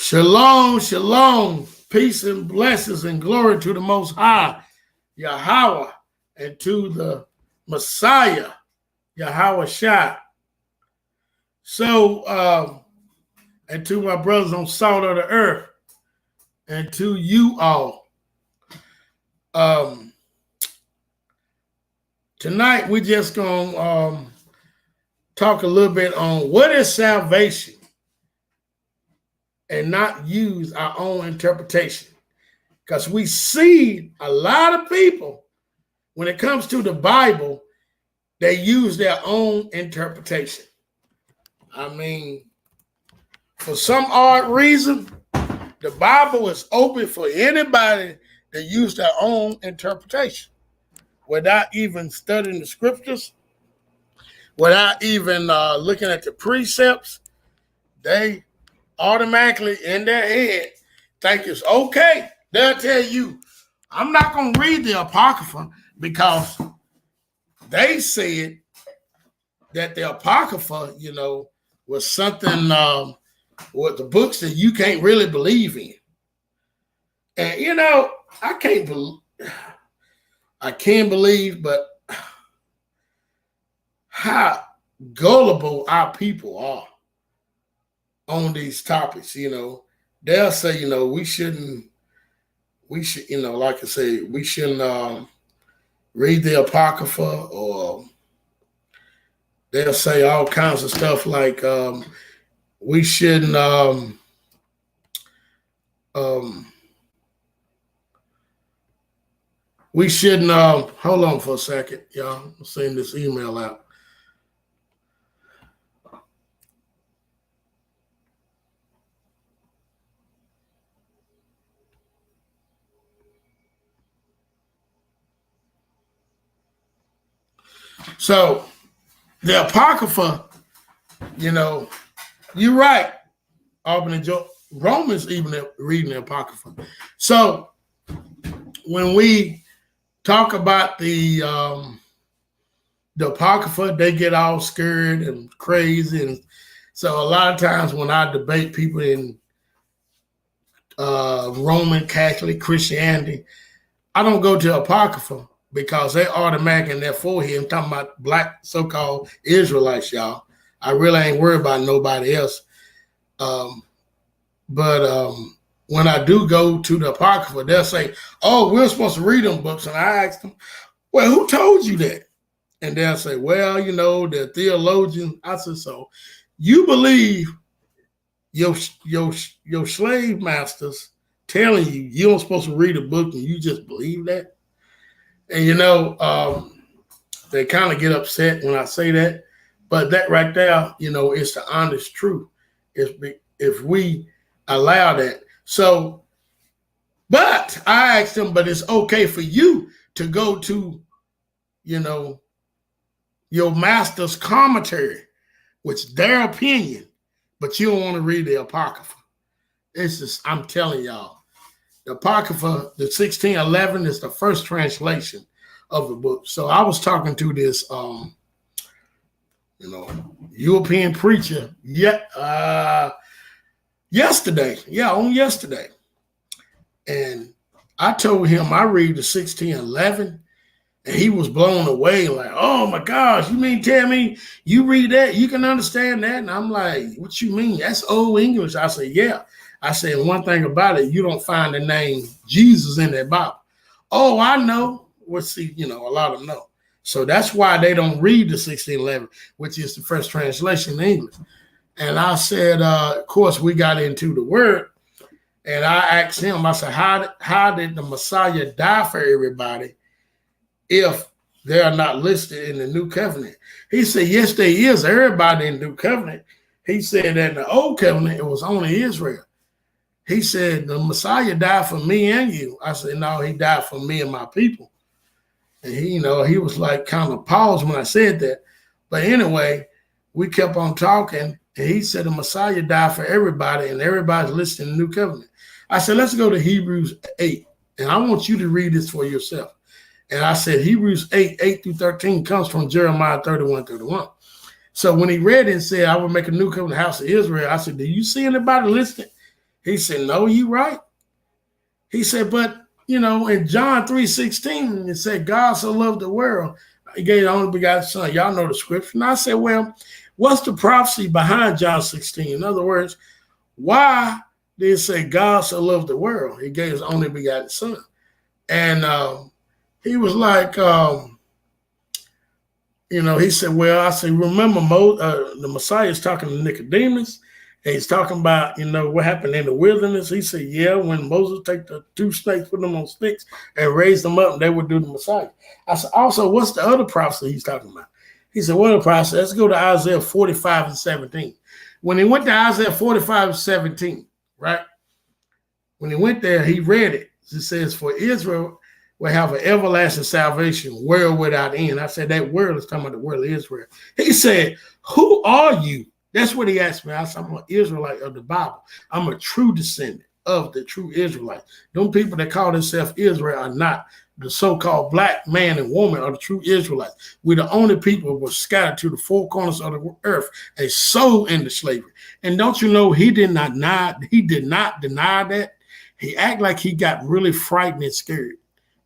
Shalom, shalom, peace and blessings and glory to the Most High, Yahweh, and to the Messiah, Yahweh Shai. So, and to my brothers on Salt of the Earth, and to you all. Tonight, we're just going to talk a little bit on what is salvation and not use our own interpretation. Because we see a lot of people, when it comes to the Bible, they use their own interpretation. I mean, for some odd reason, the Bible is open for anybody to use their own interpretation without even studying the scriptures, without even looking at the precepts. They automatically in their head think it's okay. They'll tell you, I'm not going to read the Apocrypha because they said that the Apocrypha, was something with the books that you can't really believe in. And, I can't believe, but how gullible our people are on these topics. They'll say, we should, like I say, we shouldn't read the Apocrypha, or they'll say all kinds of stuff like we shouldn't hold on for a second, y'all. I'm sending this email out. So the Apocrypha, you're right. Auburn and Joe, Romans even reading the Apocrypha. So when we talk about the Apocrypha, they get all scared and crazy. And so a lot of times when I debate people in Roman Catholic Christianity, I don't go to Apocrypha because they automatic in their forehead. I'm talking about black so-called Israelites, y'all. I really ain't worried about nobody else. But when I do go to the Apocrypha, they'll say, oh, we're supposed to read them books. And I ask them, well, who told you that? And they'll say, well, the theologian. I said, so you believe your slave masters telling you you don't supposed to read a book and you just believe that? And, they kind of get upset when I say that. But that right there, it's the honest truth. If we allow that. So, but I asked them, but it's okay for you to go to, your master's commentary, which their opinion, but you don't want to read the Apocrypha. It's just, I'm telling y'all, the Apocrypha, the 1611 is the first translation of the book. So I was talking to this, European preacher yesterday. And I told him I read the 1611, and he was blown away like, oh my gosh, you mean tell me you read that, you can understand that? And I'm like, what you mean? That's old English. I said, yeah. I said, one thing about it, you don't find the name Jesus in that Bible. Oh, I know. Well, see, a lot of them know. So that's why they don't read the 1611, which is the first translation in English. And I said, of course, we got into the word. And I asked him, I said, how did the Messiah die for everybody if they are not listed in the New Covenant? He said, yes, there is everybody in the New Covenant. He said that in the Old Covenant, it was only Israel. He said, the Messiah died for me and you. I said, no, he died for me and my people. And he was like kind of paused when I said that. But anyway, we kept on talking. And he said the Messiah died for everybody, and everybody's listed in the New Covenant. I said, let's go to Hebrews 8. And I want you to read this for yourself. And I said, Hebrews 8 through 13 comes from Jeremiah 31. So when he read it and said, I will make a new covenant house of Israel, I said, do you see anybody listed He said, no, you right. He said, but in John 3:16, it said, God so loved the world, he gave the only begotten son. Y'all know the scripture. And I said, well, what's the prophecy behind John 16? In other words, why did it say God so loved the world? He gave his only begotten son. And he was like, he said, well, I said, remember the Messiah is talking to Nicodemus. And he's talking about, what happened in the wilderness. He said, yeah, when Moses take the two snakes, put them on sticks and raise them up, and they would do the Messiah. I said, also, what's the other prophecy he's talking about? He said, what other prophecy? Let's go to Isaiah 45:17. When he went to Isaiah 45:17, right? When he went there, he read it. It says, for Israel will have an everlasting salvation, world without end. I said, that world is talking about the world of Israel. He said, who are you? That's what he asked me. I said, I'm an Israelite of the Bible. I'm a true descendant of the true Israelites. Them people that call themselves Israel are not. The so-called black man and woman are the true Israelites. We're the only people who were scattered to the four corners of the earth and sold into slavery. And don't you know, he did not deny that. He acted like he got really frightened and scared.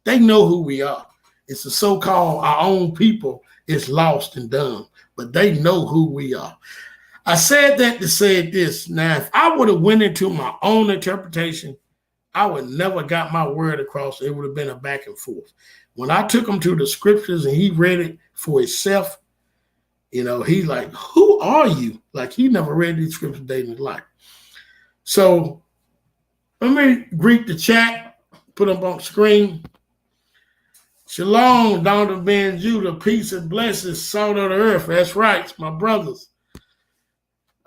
They know who we are. It's the so-called our own people is lost and dumb, but they know who we are. I said that to say this. Now, if I would have went into my own interpretation, I would never got my word across. It would have been a back and forth. When I took him to the scriptures and he read it for himself, he's like, who are you? Like, he never read these scriptures a day in his life. So let me greet the chat, put them on screen. Shalom, Donovan Ben Judah, peace and blessings, salt of the earth. That's right, my brothers.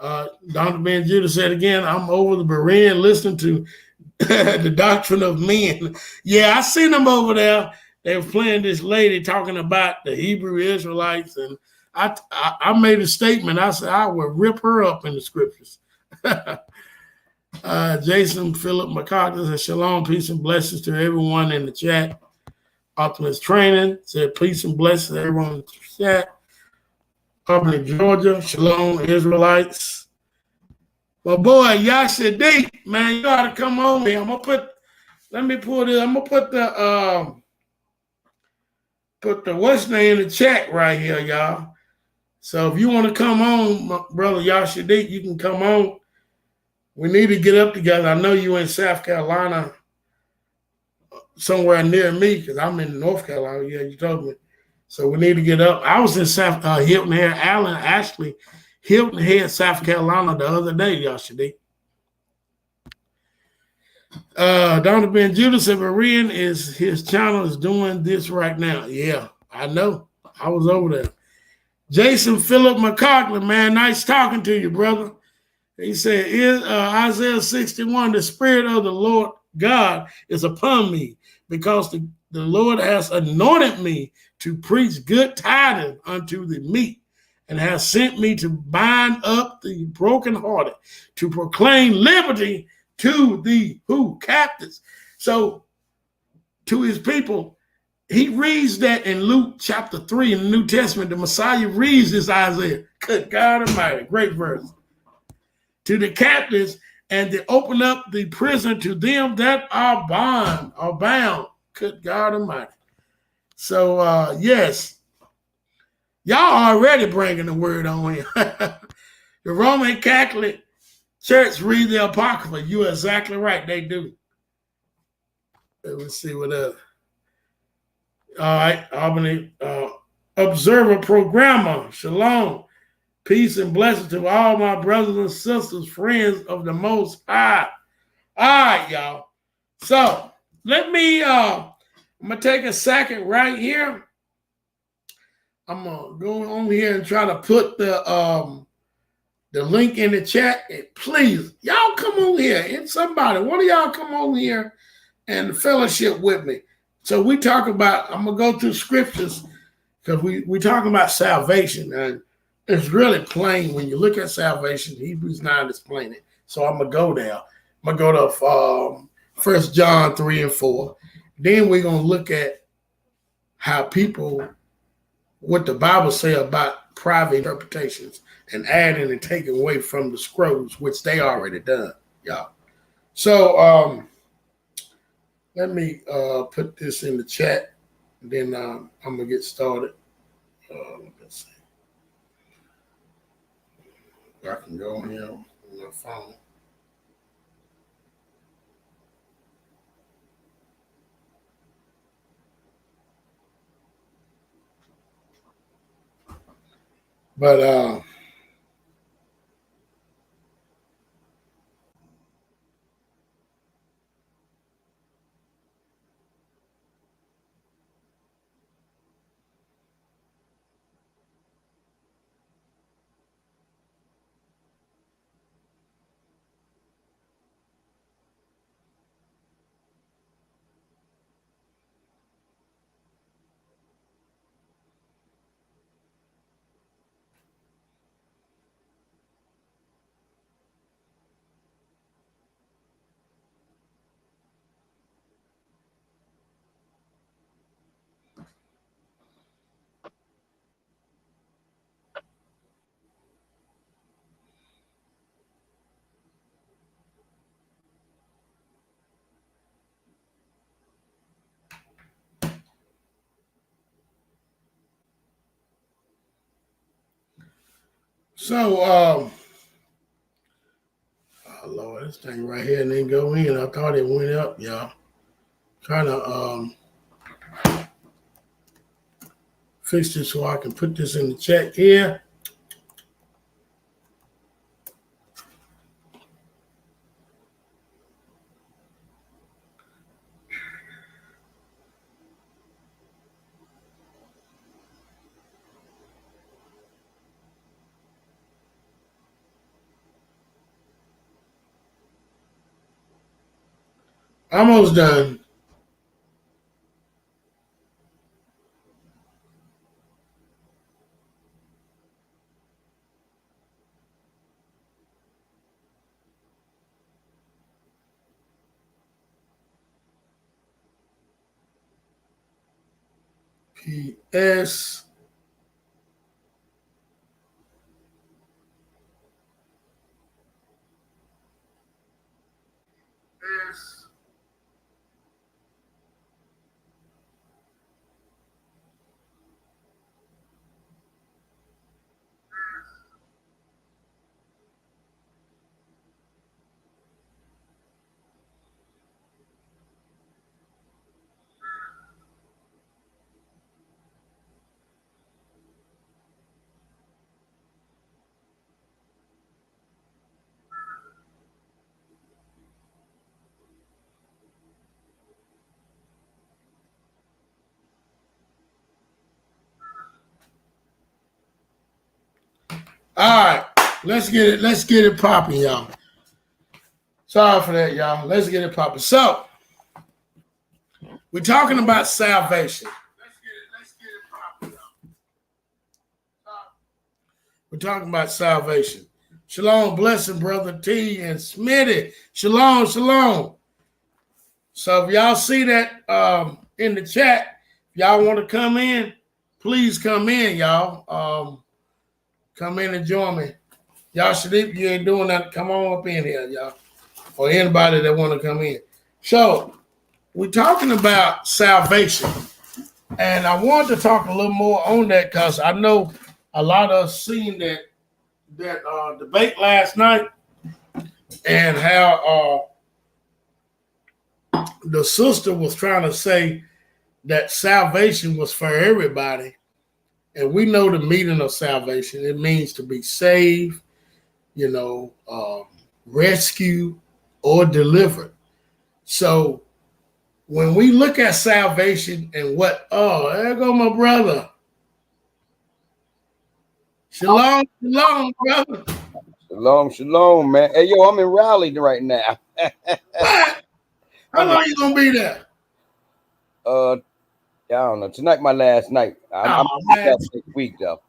Donovan Ben Judah said again, I'm over the Berean listening to the doctrine of men. Yeah, I seen them over there. They were playing this lady talking about the Hebrew Israelites, and I made a statement. I said I would rip her up in the scriptures. Jason Philip McCarthy said, shalom, peace and blessings to everyone in the chat. Optimus Training said, peace and blessings to everyone in the chat. Albany, Georgia, shalom, Israelites. My boy, Yasha D, man, you gotta come on here. I'm gonna put the what's name in the chat right here, y'all. So if you want to come on, my brother Yasha D, you can come on. We need to get up together. I know you in South Carolina, somewhere near me, because I'm in North Carolina. Yeah, you told me. So we need to get up. I was in Hilton Head, Allen, actually, Hilton Head, South Carolina the other day, yesterday. Donovan Ben Judah said, Berean his channel is doing this right now. Yeah, I know. I was over there. Jason Philip McCartney, man, nice talking to you, brother. He said, Isaiah 61, the Spirit of the Lord God is upon me, because the Lord has anointed me to preach good tidings unto the meek, and has sent me to bind up the brokenhearted, to proclaim liberty to the captives. So to his people, he reads that in Luke chapter 3 in the New Testament. The Messiah reads this Isaiah. Good God Almighty, great verse. To the captives, and to open up the prison to them that are bound. Good God Almighty. So, yes, y'all already bringing the word on here. The Roman Catholic Church read the Apocrypha. You're exactly right. They do. Let me see what else. All right, Albany. Observer Programmer. Shalom. Peace and blessings to all my brothers and sisters, friends of the Most High. All right, y'all. So let me, I'm going to take a second right here. I'm going to go on here and try to put the link in the chat. And please, y'all come on here. And somebody, one of y'all come on here and fellowship with me. So we talk about, I'm going to go through scriptures, because we talking about salvation, and it's really plain when you look at salvation. Hebrews 9 is plain it. So I'm going to go there. I'm going to go to 1 John 3 and 4. Then we're going to look at how people, what the Bible say about private interpretations and adding and taking away from the scrolls, which they already done, y'all. So let me put this in the chat, and then I'm gonna get started. Let's see. I can go here on my phone. But so oh Lord, this thing right here didn't go in. I thought it went up, y'all. Trying to fix this so I can put this in the chat here. Almost done. PS. All right, let's get it. Let's get it popping, y'all. Sorry for that, y'all. Let's get it popping. So we're talking about salvation. Let's get it popping, y'all. We're talking about salvation. Shalom, blessing, brother T and Smitty. Shalom, shalom. So if y'all see that in the chat, if y'all want to come in, please come in, y'all. Come in and join me. Y'all should, if you ain't doing that, come on up in here, y'all. Or anybody that want to come in. So we're talking about salvation. And I want to talk a little more on that because I know a lot of us seen that debate last night and how the sister was trying to say that salvation was for everybody. And we know the meaning of salvation. It means to be saved, rescued, or delivered. So when we look at salvation and there go my brother. Shalom, shalom, brother. Shalom, shalom, man. Hey, yo, I'm in Raleigh right now. What? How long you gonna be there? I don't know. Tonight, my last night. I'm back next week, though.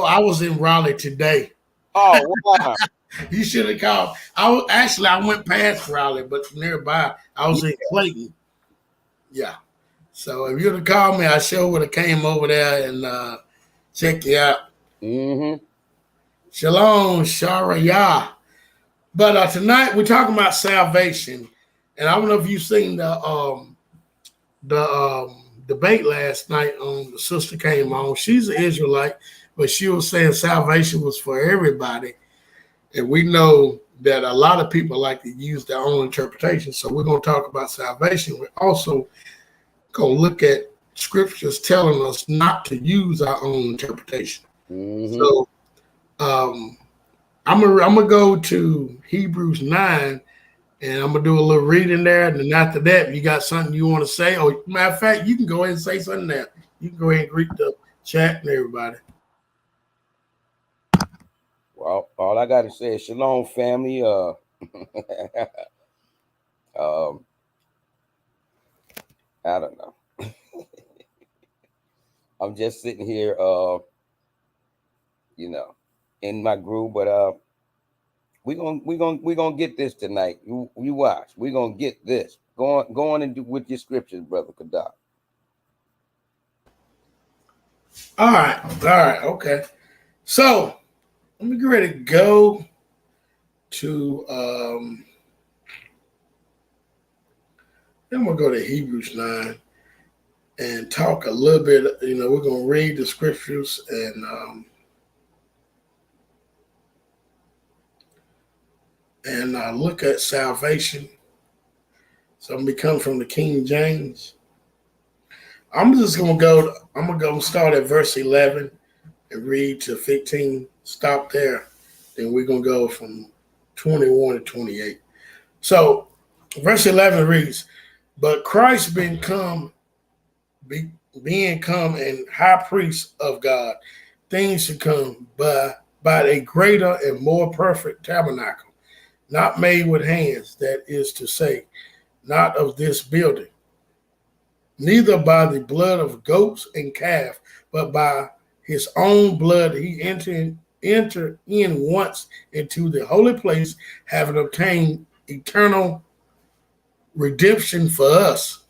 I was in Raleigh today. Oh, wow. You should have called. I went past Raleigh, but nearby, I was in Clayton. Yeah. So if you'd have called me, I sure would have came over there and checked you out. Mm-hmm. Shalom, Sharayah. But tonight we're talking about salvation, and I don't know if you've seen the debate last night. On the sister came on. She's an Israelite, but she was saying salvation was for everybody, and we know that a lot of people like to use their own interpretation. So we're going to talk about salvation. We're also going to look at scriptures telling us not to use our own interpretation. Mm-hmm. So I'm gonna go to Hebrews 9, and I'm gonna do a little reading there. And then after that, if you got something you want to say, or matter of fact, you can go ahead and say something there. You can go ahead and greet the chat and everybody. Well, all I got to say is shalom, family. I don't know. I'm just sitting here, in my groove, but we gonna get this tonight. You watch. We're gonna get this. Go on and do with your scriptures, brother Kadah. All right, okay. So let me get ready to go to then we'll go to Hebrews 9 and talk a little bit. We're gonna read the scriptures and look at salvation. So I'm gonna come from the King James. I'm gonna start at verse 11 and read to 15. Stop there. Then we're gonna go from 21 to 28. So verse 11 reads, "But Christ being come and high priest of God, things to come by a greater and more perfect tabernacle, not made with hands, that is to say, not of this building, neither by the blood of goats and calf, but by his own blood he entered in once into the holy place, having obtained eternal redemption for us."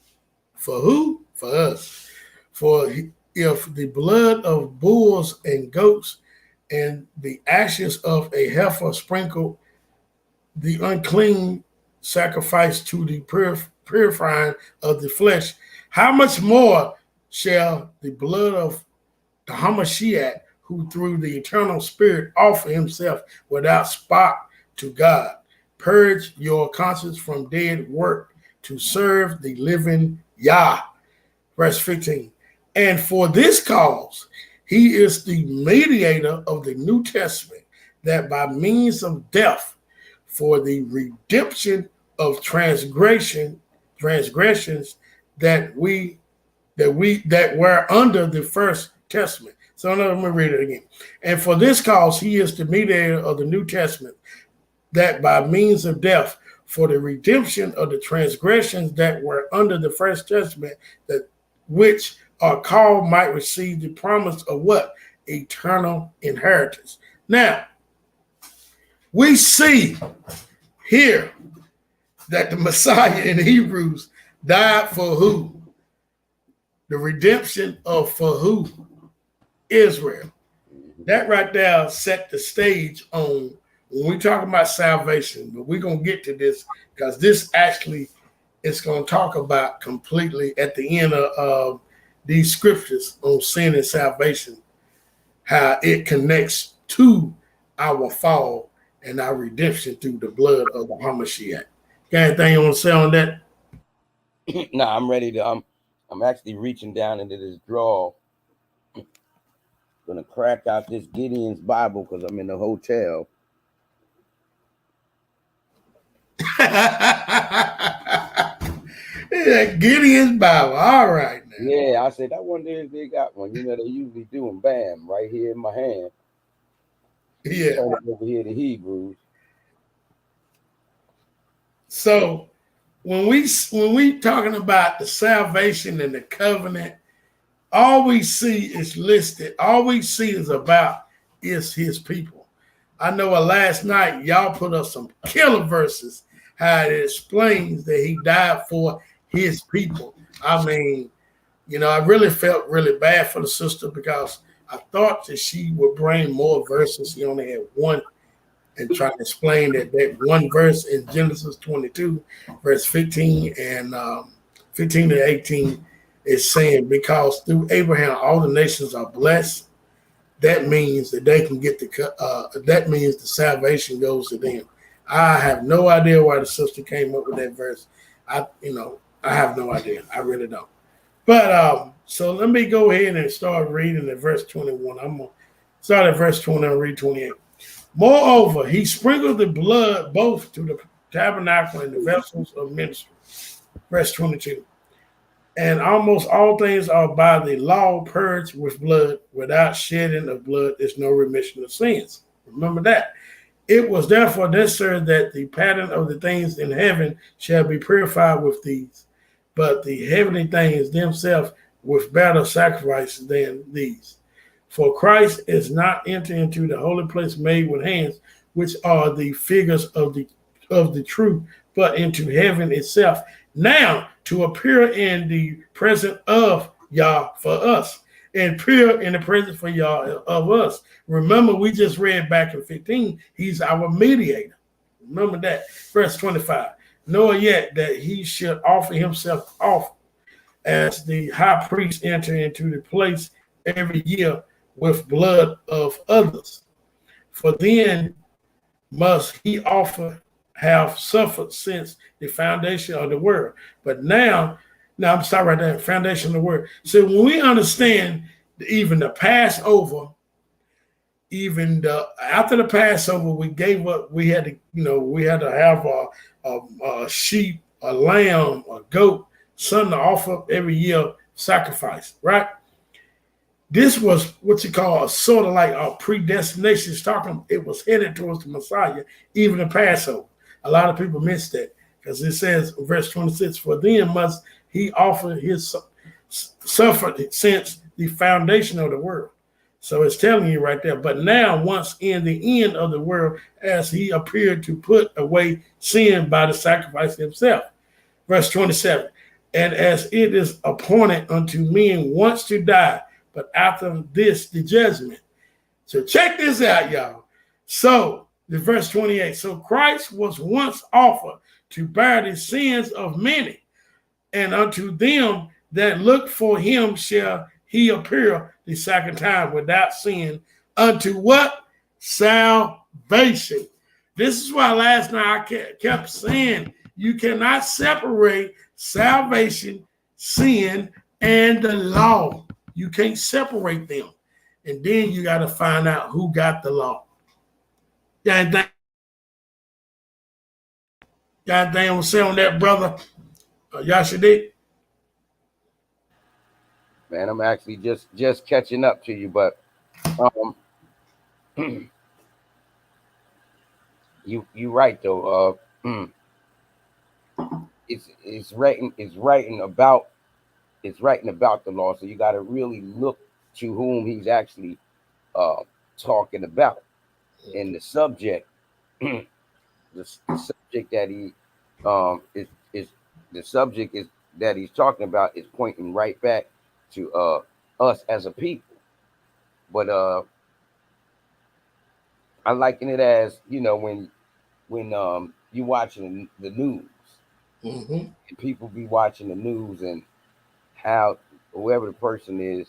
For who? For us. For if the blood of bulls and goats and the ashes of a heifer sprinkled the unclean sacrifice to the purifying of the flesh, how much more shall the blood of the Hamashiach, who through the eternal spirit offer himself without spot to God, purge your conscience from dead work to serve the living Yah. Verse 15, "And for this cause, he is the mediator of the New Testament, that by means of death, for the redemption of transgressions that were under the first testament." So let me read it again. "And for this cause, he is the mediator of the New Testament, that by means of death, for the redemption of the transgressions that were under the first testament, that which are called might receive the promise of what? Eternal inheritance." Now, we see here that the Messiah in Hebrews died for who? The redemption of for who? Israel. That right there set the stage on when we talk about salvation, but we're going to get to this because this actually is going to talk about completely at the end of these scriptures on sin and salvation, how it connects to our fall and our redemption through the blood of the Hamashiach. Got anything you want to say on that? No, I'm ready to. I'm actually reaching down into this drawer. Gonna crack out this Gideon's Bible because I'm in the hotel. Yeah, Gideon's Bible. All right. Now. Yeah, I said, I wonder if they got one. They usually do them. Bam, right here in my hand. Yeah. Over here, the Hebrews. So when we talking about the salvation and the covenant, all we see is listed. All we see is about is his people. I know last night y'all put up some killer verses how it explains that he died for his people. I mean, I really felt really bad for the sister because I thought that she would bring more verses. He only had one and try to explain that one verse in Genesis 22, verse 15 and 15 to 18 is saying, because through Abraham all the nations are blessed. That means that they can get that means the salvation goes to them. I have no idea why the sister came up with that verse. I have no idea. I really don't. But so let me go ahead and start reading at verse 21. I'm gonna start at verse 20 and read 28. Moreover, he sprinkled the blood both to the tabernacle and the vessels of ministry. Verse 22. And almost all things are by the law purged with blood. Without shedding of blood, there's no remission of sins. Remember that. It was therefore necessary that the pattern of the things in heaven shall be purified with these, but the heavenly things themselves with better sacrifices than these. For Christ is not entered into the holy place made with hands, which are the figures of the truth, but into heaven itself, now to appear in the presence of Yah for us, and appear in the presence for Yah of us. Remember, we just read back in 15, he's our mediator. Remember that. Verse 25. Nor yet that he should offer himself off as the high priest enter into the place every year with blood of others. For then must he offer have suffered since the foundation of the world. But now I'm sorry right there, foundation of the world. So when we understand even the Passover, even after the Passover, we gave up. We had to have a sheep, a lamb, a goat, something to offer every year sacrifice, right? This was what you call a sort of like a predestination. It was headed towards the Messiah, even the Passover. A lot of people miss that because it says, verse 26, for then must he offer his suffered since the foundation of the world. So it's telling you right there. But now, once in the end of the world, as he appeared to put away sin by the sacrifice himself. Verse 27, and as it is appointed unto men once to die, but after this, the judgment. So check this out, y'all. So the verse 28, so Christ was once offered to bear the sins of many, and unto them that look for him shall he appear the second time without sin unto what? Salvation. This is why last night I kept saying you cannot separate salvation, sin, and the law. You can't separate them. And then you got to find out who got the law. God damn, was saying on that, brother. Yashadi. Man, I'm actually just catching up to you, but you right though. It's writing about the law, so you got to really look to whom he's actually talking about, and the subject, the subject that he is the subject is that he's talking about is pointing right back to us as a people. But I liken it as, when you watching the news, and people be watching the news, and how whoever the person is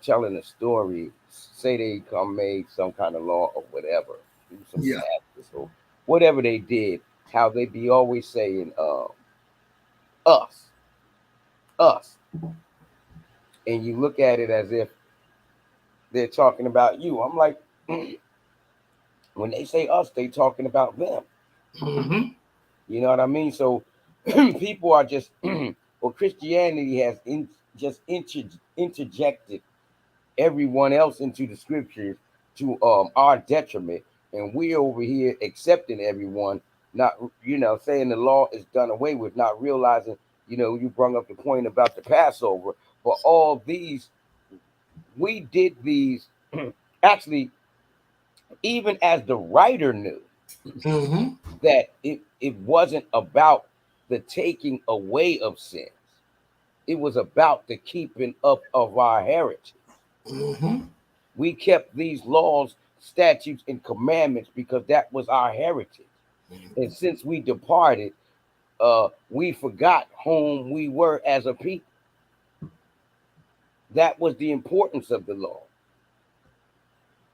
telling a story, say they made some kind of law or whatever, do some taxes or whatever they did, how they be always saying us, and you look at it as if they're talking about you. I'm like, when they say us, they talking about them. You know what I mean? So people are just, well, Christianity has just interjected everyone else into the scriptures to our detriment, and we're over here accepting everyone, not saying the law is done away with, not realizing, you brought up the point about the Passover, but all these, we did these actually, even as the writer knew that it wasn't about the taking away of sins. It was about the keeping up of our heritage. We kept these laws statutes and commandments because that was our heritage. And since we departed, we forgot whom we were as a people. That was the importance of the law.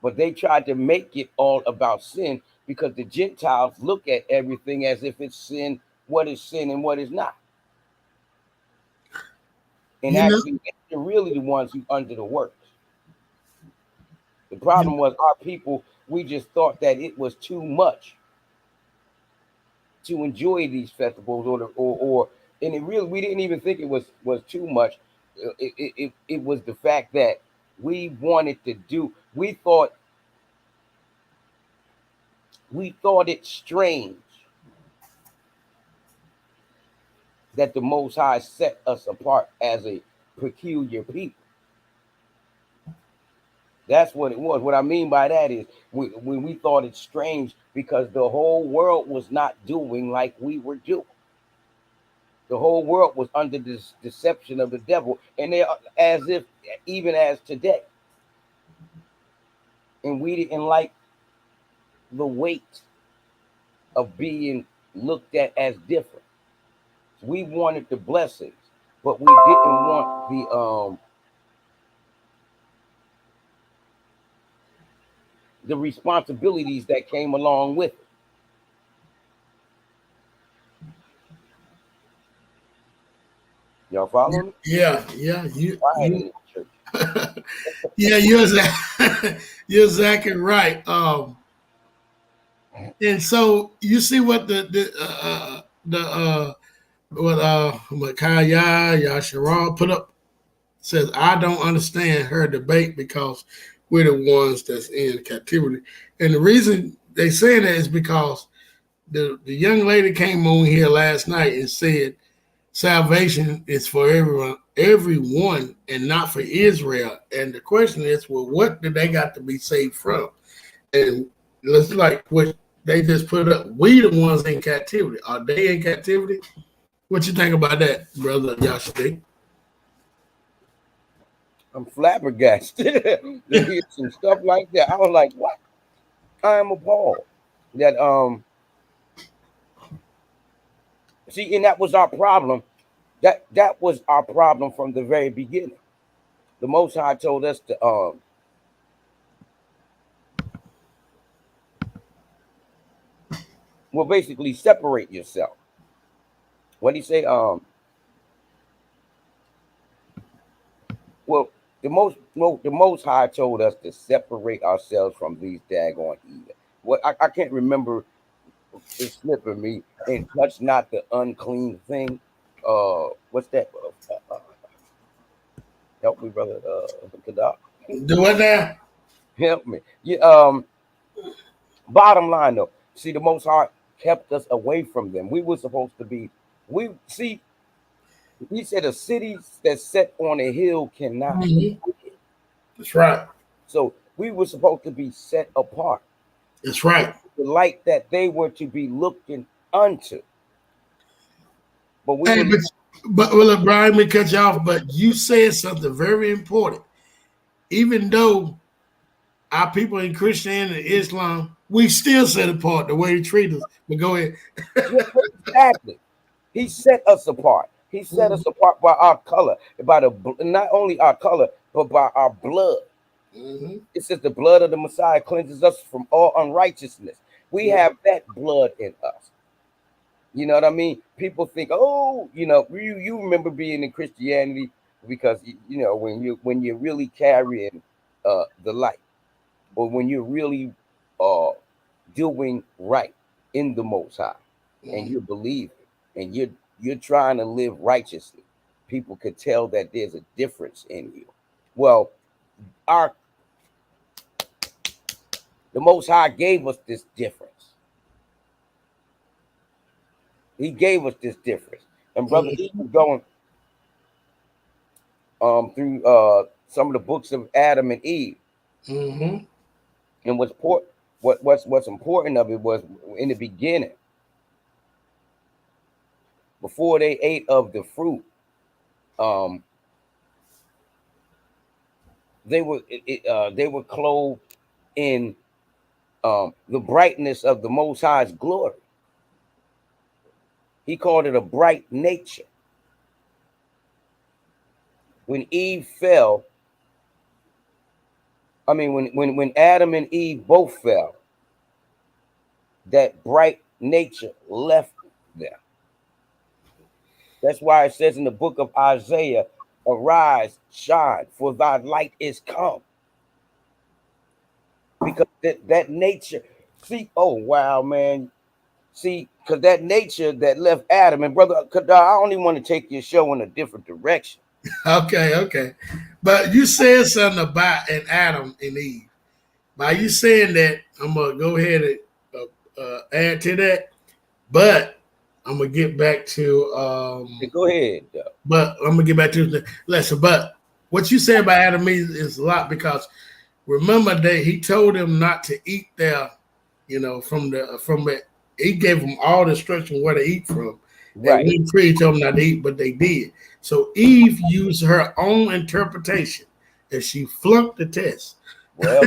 But they tried to make it all about sin because the Gentiles look at everything as if it's sin, what is sin and what is not. And actually, they're really the ones who under the works. The problem was our people, we just thought that it was too much to enjoy these festivals or and it really, we didn't even think it was too much. It was the fact that we wanted to do, we thought it strange that the Most High set us apart as a peculiar people. That's what it was. What I mean by that is when we thought it strange because the whole world was not doing like we were doing. The whole world was under this deception of the devil, and they are as if even as today. And we didn't like the weight of being looked at as different. We wanted the blessings, but we didn't want the responsibilities that came along with it. Y'all follow me? Yeah. Yeah, you're exactly right. And so you see what Micaiah Yasharal put up, says, I don't understand her debate because we're the ones that's in captivity. And the reason they say that is because the young lady came on here last night and said salvation is for everyone and not for Israel. And the question is, well, what do they got to be saved from? And it's like what they just put up, we the ones in captivity. Are they in captivity? What you think about that, brother Yashadi? I'm flabbergasted to hear some stuff like that. I was like, what? I am appalled that see, and that was our problem. That was our problem from the very beginning. The Most High told us to well, basically separate yourself. What did he say? Well, the Most High told us to separate ourselves from these daggone heathen. What I can't remember, it's slipping me. And touch not the unclean thing. What's that? Help me, brother. Do what now? Help me. Yeah. Bottom line, though, see, the Most High kept us away from them. We were supposed to be. We see. He said, "A city that's set on a hill cannot be wicked." That's right. So we were supposed to be set apart. That's right. The light that they were to be looking unto. But we were. But well, Brian, me cut you off. But you said something very important. Even though our people in Christianity and Islam, we still set apart the way he treat us. But go ahead. Exactly. He set us apart. He set us apart by our color, by not only our color, but by our blood. It says the blood of the Messiah cleanses us from all unrighteousness. We have that blood in us. You know what I mean? People think, oh, you remember being in Christianity because when you're really carrying the light, or when you're really doing right in the Most High, and you believe and you're trying to live righteously, people could tell that there's a difference in you. Well, the Most High gave us this difference. He gave us this difference. And Brother E was going through some of the books of Adam and Eve. And what's important of it was in the beginning, before they ate of the fruit, they were clothed in the brightness of the Most High's glory. He called it a bright nature. When Eve fell, I mean, when Adam and Eve both fell, that bright nature left them. That's why it says in the book of Isaiah, arise, shine, for thy light is come. Because that nature, see, oh, wow, man. See, because that nature that left Adam, and brother, I don't even want to take your show in a different direction. Okay. But you said something about an Adam and Eve. By you saying that, I'm going to go ahead and add to that. But I'm going to get back to... go ahead. But I'm going to get back to the lesson. But what you said about Adam and Eve is a lot, because remember that he told them not to eat there, from it. He gave them all the instruction where to eat from. Right. And he told them not to eat, but they did. So Eve used her own interpretation, and she flunked the test. Well,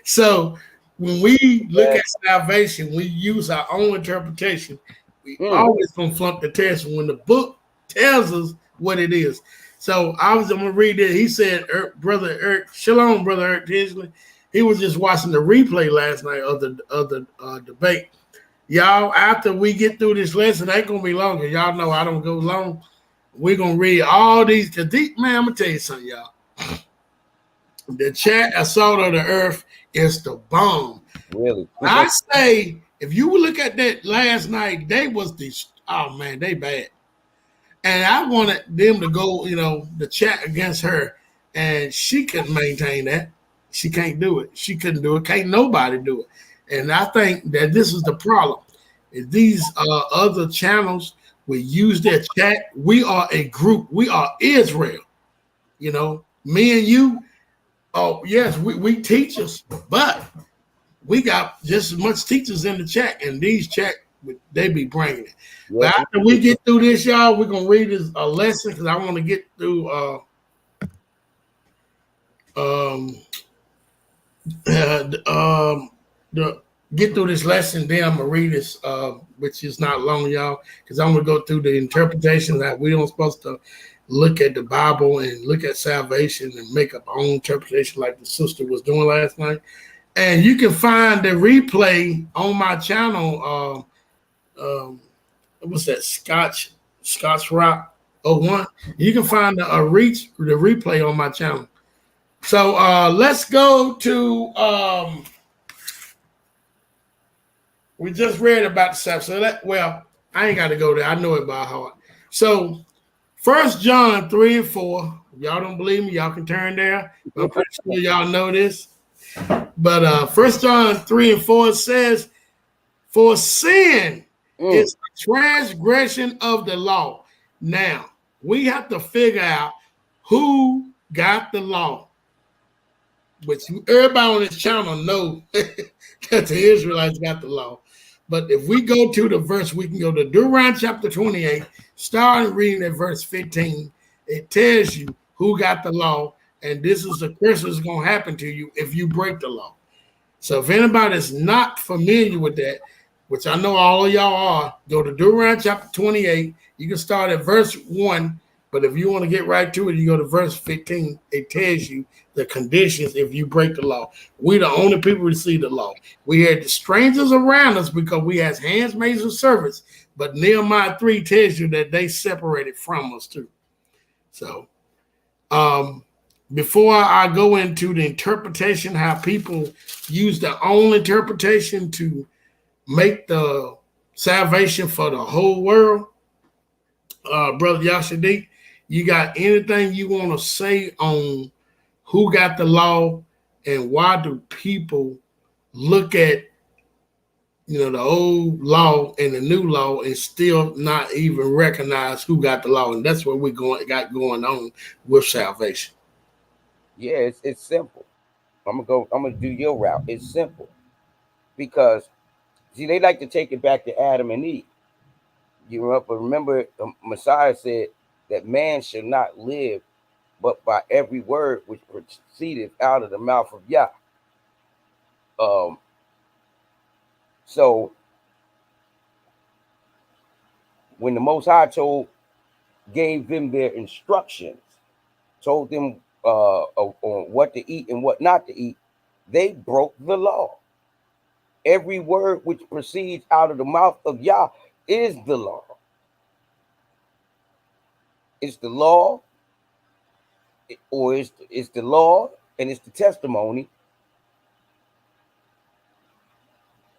so when we look at salvation, we use our own interpretation. We always gonna flunk the test when the book tells us what it is. So I'm gonna read it. He said, Brother Eric, Shalom, Brother Eric Tinsley. He was just watching the replay last night of the debate. Y'all, after we get through this lesson, it ain't gonna be longer. Y'all know I don't go long. We're gonna read all these, because man, I'm gonna tell you something, y'all. The chat assault of the earth is the bomb. Really? I say, if you look at that last night, they bad. And I wanted them to go, the chat against her, and she couldn't maintain that. She can't do it. She couldn't do it. Can't nobody do it. And I think that this is the problem. If these other channels will use their chat, we are a group. We are Israel. Me and you. Oh, yes, we teachers, but we got just as much teachers in the chat, and these chat, they be bringing it. Yeah. But after we get through this, y'all, we're going to read this a lesson, because I want to get through get through this lesson. Then I'm going to read this, which is not long, y'all, because I'm going to go through the interpretation that we don't supposed to look at the Bible and look at salvation and make up our own interpretation like the sister was doing last night. And you can find the replay on my channel. What's that? Scotch Rock 01. You can find the replay on my channel. So let's go to we just read about the Sabbath. So I ain't got to go there. I know it by heart. So 1 John 3 and 4. Y'all don't believe me? Y'all can turn there. I'm pretty sure y'all know this. But 1 John 3 and 4 says, for sin is a transgression of the law. Now, we have to figure out who got the law. Which everybody on this channel know that the Israelites got the law. But if we go to the verse, we can go to Deuteronomy chapter 28, start reading at verse 15. It tells you who got the law, and this is the curse that's going to happen to you if you break the law. So if anybody's not familiar with that, which I know all of y'all are, go to Deuteronomy chapter 28. You can start at verse 1, but if you want to get right to it, you go to verse 15. It tells you the conditions if you break the law. We're the only people who receive the law. We had the strangers around us because we had handmaids and servants, but Nehemiah 3 tells you that they separated from us too. So before I go into the interpretation, how people use their own interpretation to make the salvation for the whole world, Brother Yashadi, you got anything you want to say on who got the law and why do people look at the old law and the new law and still not even recognize who got the law? And that's what we got going on with salvation. Yeah, it's simple. I'm gonna do your route. It's simple because see, they like to take it back to Adam and Eve. You remember the Messiah said that man should not live but by every word which proceedeth out of the mouth of Yah. So when the Most High gave them their instructions, told them on what to eat and what not to eat, they broke the law. Every word which proceeds out of the mouth of Yah is the law. It's the law, or it's the law and it's the testimony.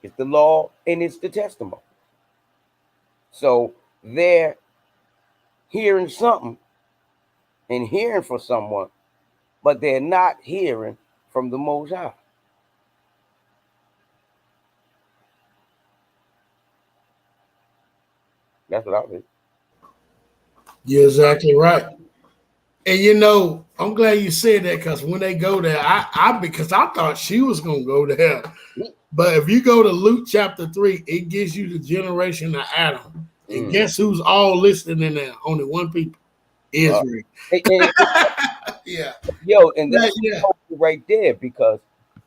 It's the law and it's the testimony. So they're hearing something and hearing from someone, but they're not hearing from the Most High. That's what I think. You're exactly right. And you know, I'm glad you said that, because when they go there, because I thought she was gonna go there. But if you go to Luke chapter 3, it gives you the generation of Adam. And guess who's all listed in there? Only one people. Israel. Yeah. Yo, and that's right there, because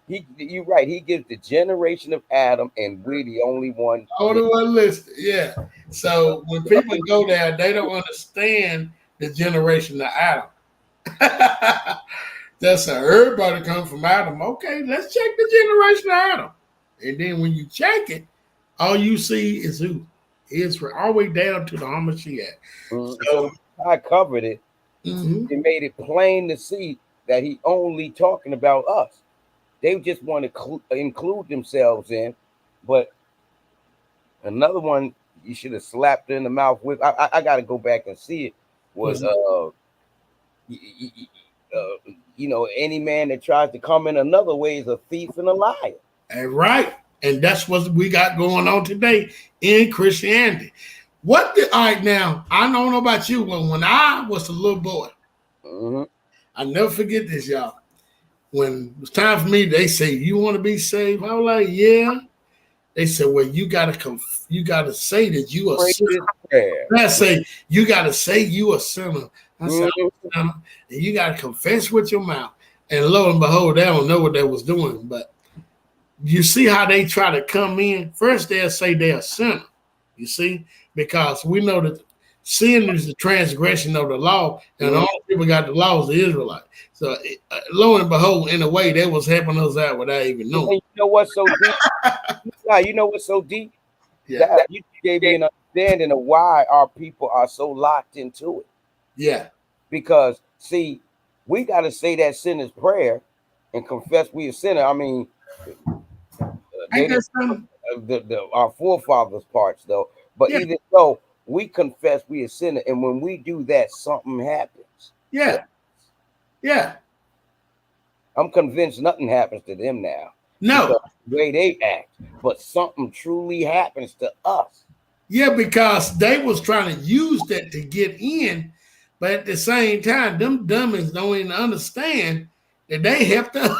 you're right. He gives the generation of Adam, and we're the only one. Only one listed. Yeah. So when people go there, they don't understand the generation of Adam. That's everybody comes from Adam. Okay, let's check the generation of Adam. And then when you check it, all you see is who? Israel, all the way down to the Hamashiach. So I covered it. It made it plain to see that he only talking about us. They just want to include themselves in. But another one you should have slapped in the mouth with, I got to go back and see it, was any man that tries to come in another way is a thief and a liar. And right. And that's what we got going on today in Christianity. All right, now, I don't know about you, but when I was a little boy, I never forget this, y'all. When it was time for me, they say, "You want to be saved?" I was like, "Yeah." They said, "Well, you gotta say that you are a sinner." I say, "You gotta say you a sinner." I said, and you gotta confess with your mouth. And lo and behold, they don't know what they was doing. But you see how they try to come in? First, they'll say they're a sinner. You see, because we know that sin is the transgression of the law, and the only people got the law is the Israelites. So, lo and behold, in a way, that was helping us out without even knowing. You know what's so deep? You know what's so deep? Yeah. That you gave me an understanding of why our people are so locked into it. Yeah. Because, see, we got to say that sinner's prayer and confess we a sinner. I mean, our forefathers' parts, though. But even though we confess we a sinner, and when we do that, something happens. Yeah. Yeah. I'm convinced nothing happens to them now. No. The way they act, but something truly happens to us. Yeah, because they was trying to use that to get in, but at the same time, them dummies don't even understand that they helped us.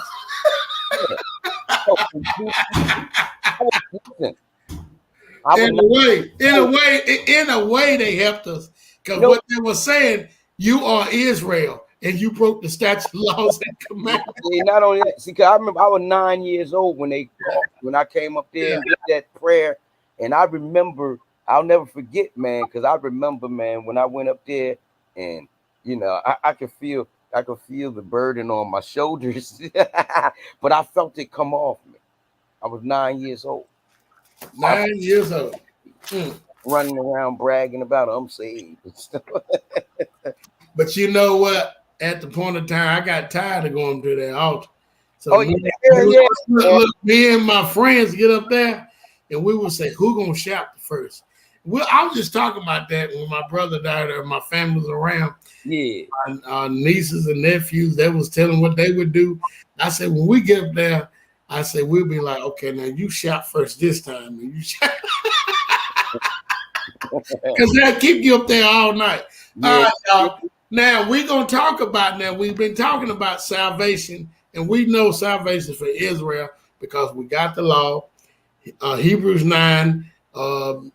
In a way, they helped us, because what they were saying, you are Israel, and you broke the statute, laws, and commandments. Not only that, see, because I remember I was 9 years old when I came up there and did that prayer, and I remember, I'll never forget, man, because I remember, man, when I went up there, and I could feel the burden on my shoulders, but I felt it come off me. I was 9 years old. 9 years old. Running around bragging about I'm saved and stuff. But you know what? At the point of time, I got tired of going to that altar. So look, me and my friends get up there, and we will say, "Who gonna shout first?" Well, I was just talking about that when my brother died, or my family was around. Yeah, our nieces and nephews, they was telling what they would do. I said, when we get up there, I said, we'll be like, okay, now you shout first this time, and you shout. Because they'll keep you up there all night. Yeah. Now we're gonna talk about we've been talking about salvation, and we know salvation for Israel because we got the law. Hebrews 9, 1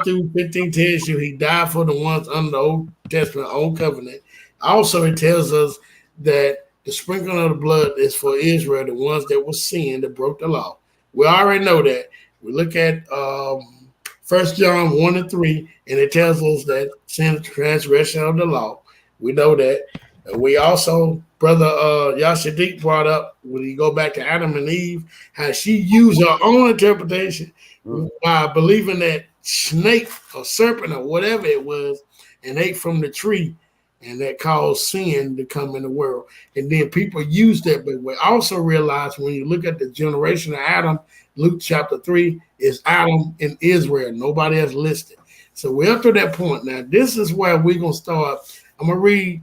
through 15 tells you he died for the ones under the Old Testament, Old Covenant. Also, it tells us that the sprinkling of the blood is for Israel, the ones that were sin, that broke the law. We already know that. We look at 1 John 1 and 3, and it tells us that sin is transgression of the law. We know that. We also, Brother Yashadik brought up, when you go back to Adam and Eve, how she used her own interpretation by believing that snake or serpent or whatever it was and ate from the tree, and that caused sin to come in the world. And then people use that, but we also realize when you look at the generation of Adam, Luke chapter 3 is Adam and Israel. Nobody else listed. So we're up to that point. Now, this is where we're going to start. I'm going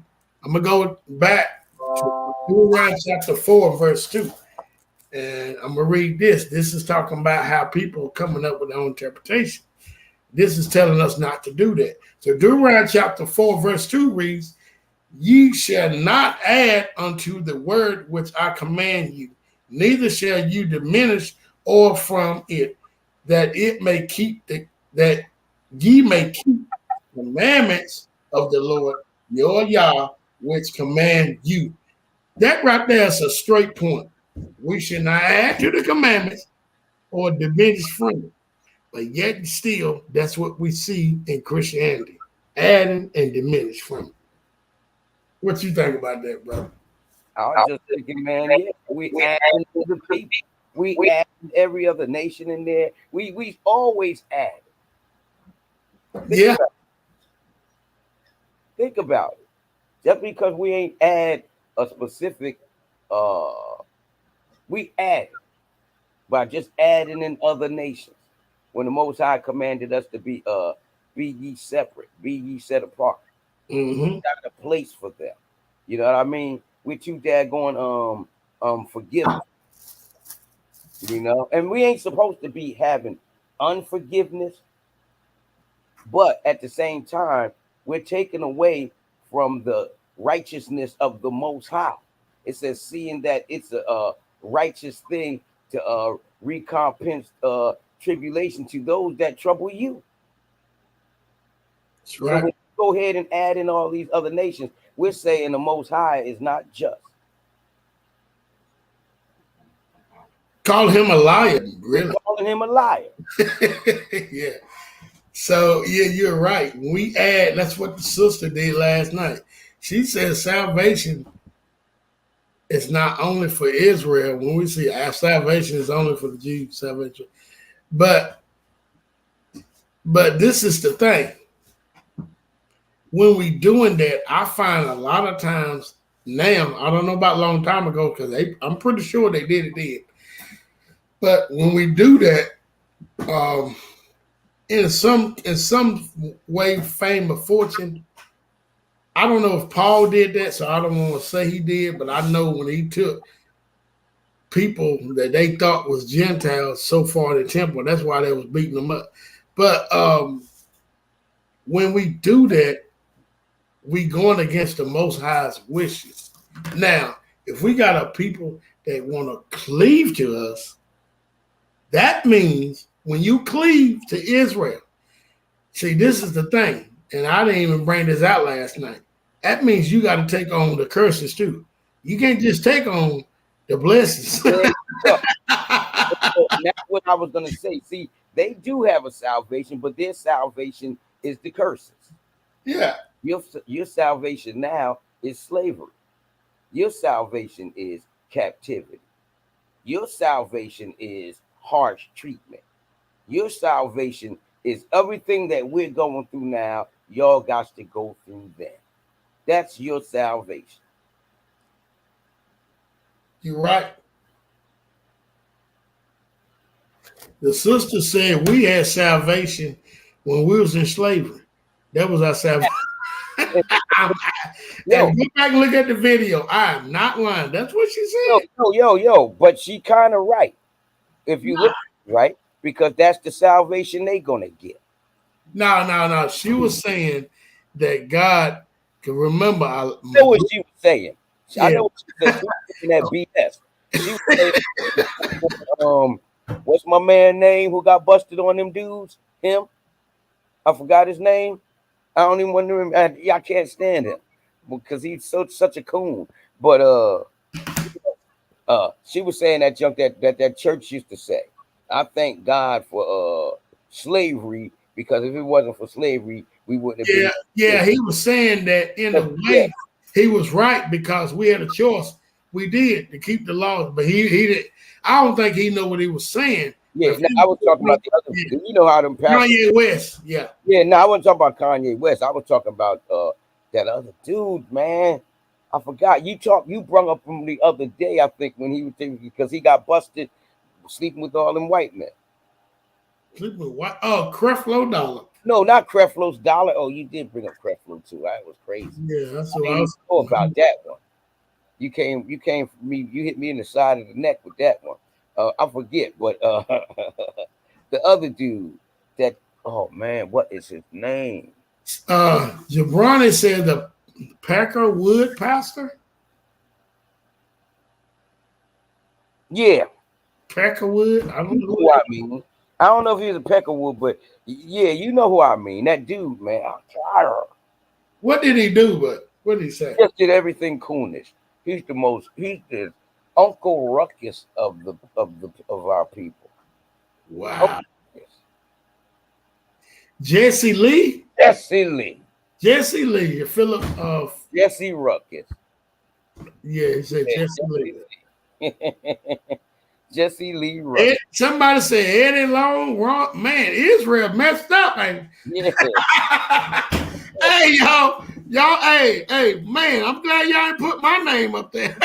to go back to Deuteronomy chapter 4, verse 2. And I'm going to read this. This is talking about how people are coming up with their own interpretation. This is telling us not to do that. So Deuteronomy chapter 4, verse 2 reads, ye shall not add unto the word which I command you, neither shall you diminish or from it, that it may keep that ye may keep the commandments of the Lord your Yah, which command you. That right there is a straight point. We should not add to the commandments or diminish from it. But yet still, that's what we see in Christianity, adding and diminish from it. What you think about that, brother? I was just thinking, man, yeah, we add to the people. We add every other nation in there. We always add. Think about it. Just because we ain't add a specific, we add by just adding in other nations. When the Most High commanded us to be ye separate, be ye set apart. Got a place for them. You know what I mean? We're too daggone forgiving. You know, and we ain't supposed to be having unforgiveness, but at the same time, we're taking away from the righteousness of the Most High. It says, seeing that it's a righteous thing to recompense tribulation to those that trouble you. That's right. So when you go ahead and add in all these other nations, we're saying the Most High is not just. Call him a liar, really. Calling him a liar. Yeah. So, yeah, you're right. When we add, that's what the sister did last night. She said salvation is not only for Israel. When we see our salvation is only for the Jews, salvation. But this is the thing. When we doing that, I find a lot of times now, I don't know about a long time ago, because I'm pretty sure they did it then. But when we do that, in some way, fame or fortune, I don't know if Paul did that, so I don't want to say he did, but I know when he took people that they thought was Gentiles so far in the temple, that's why they was beating them up. But when we do that, we going against the Most High's wishes. Now, if we got a people that want to cleave to us, that means when you cleave to Israel, see, this is the thing, and I didn't even bring this out last night. That means you got to take on the curses too. You can't just take on the blessings. That's what I was going to say. See, they do have a salvation, but their salvation is the curses. Yeah. Your salvation now is slavery. Your salvation is captivity. Your salvation is harsh treatment. Your salvation is everything that we're going through now. Y'all got to go through that. That's your salvation. You're right. The sister said we had salvation when we was in slavery. That was our salvation. And go back and look at the video. I am not lying. That's what she said. Yo. But she kind of right. If you look right, because that's the salvation they gonna get. No. She was saying that God can remember. I know what she was saying. Yeah. I know what she said. She was that BS. She was saying, what's my man name who got busted on them dudes? Him? I forgot his name. I don't even want to remember. I can't stand him because he's such a coon. But she was saying that junk that church used to say. I thank God for slavery, because if it wasn't for slavery, we wouldn't have been. Yeah, he was saying that in a way he was right, because we had a choice. We did to keep the laws, but he did. I don't think he knew what he was saying. Yeah, I was talking about the other. Yeah. You know how them Kanye West. Yeah. No, I wasn't talking about Kanye West. I was talking about that other dude, man. I forgot. You brought up from the other day, I think, when he was because he got busted sleeping with all them white men. Sleeping with what? Oh, Creflo Dollar. No, not Creflo's Dollar. Oh, you did bring up Creflo too. That was crazy. Yeah, that's what I was know about that one. You came for me. You hit me in the side of the neck with that one. I forget, but the other dude that, oh man, what is his name? Jabroni said the Packer Wood pastor. Yeah, Peckerwood. I don't know who I mean. I don't know if he's a Peckerwood, but yeah, you know who I mean. That dude, man. What did he do? But what did he say? Just did everything coonish. He's the Uncle Ruckus of our people. Wow. Jesse Lee. Jesse Lee. Philip Jesse Ruckus. Yeah, he said Jesse Lee. Jesse Lee Ruckus. Somebody said Eddie Long. Wrong. Man, Israel messed up, ain't it? Yeah. Hey, y'all, hey, man, I'm glad y'all ain't put my name up there.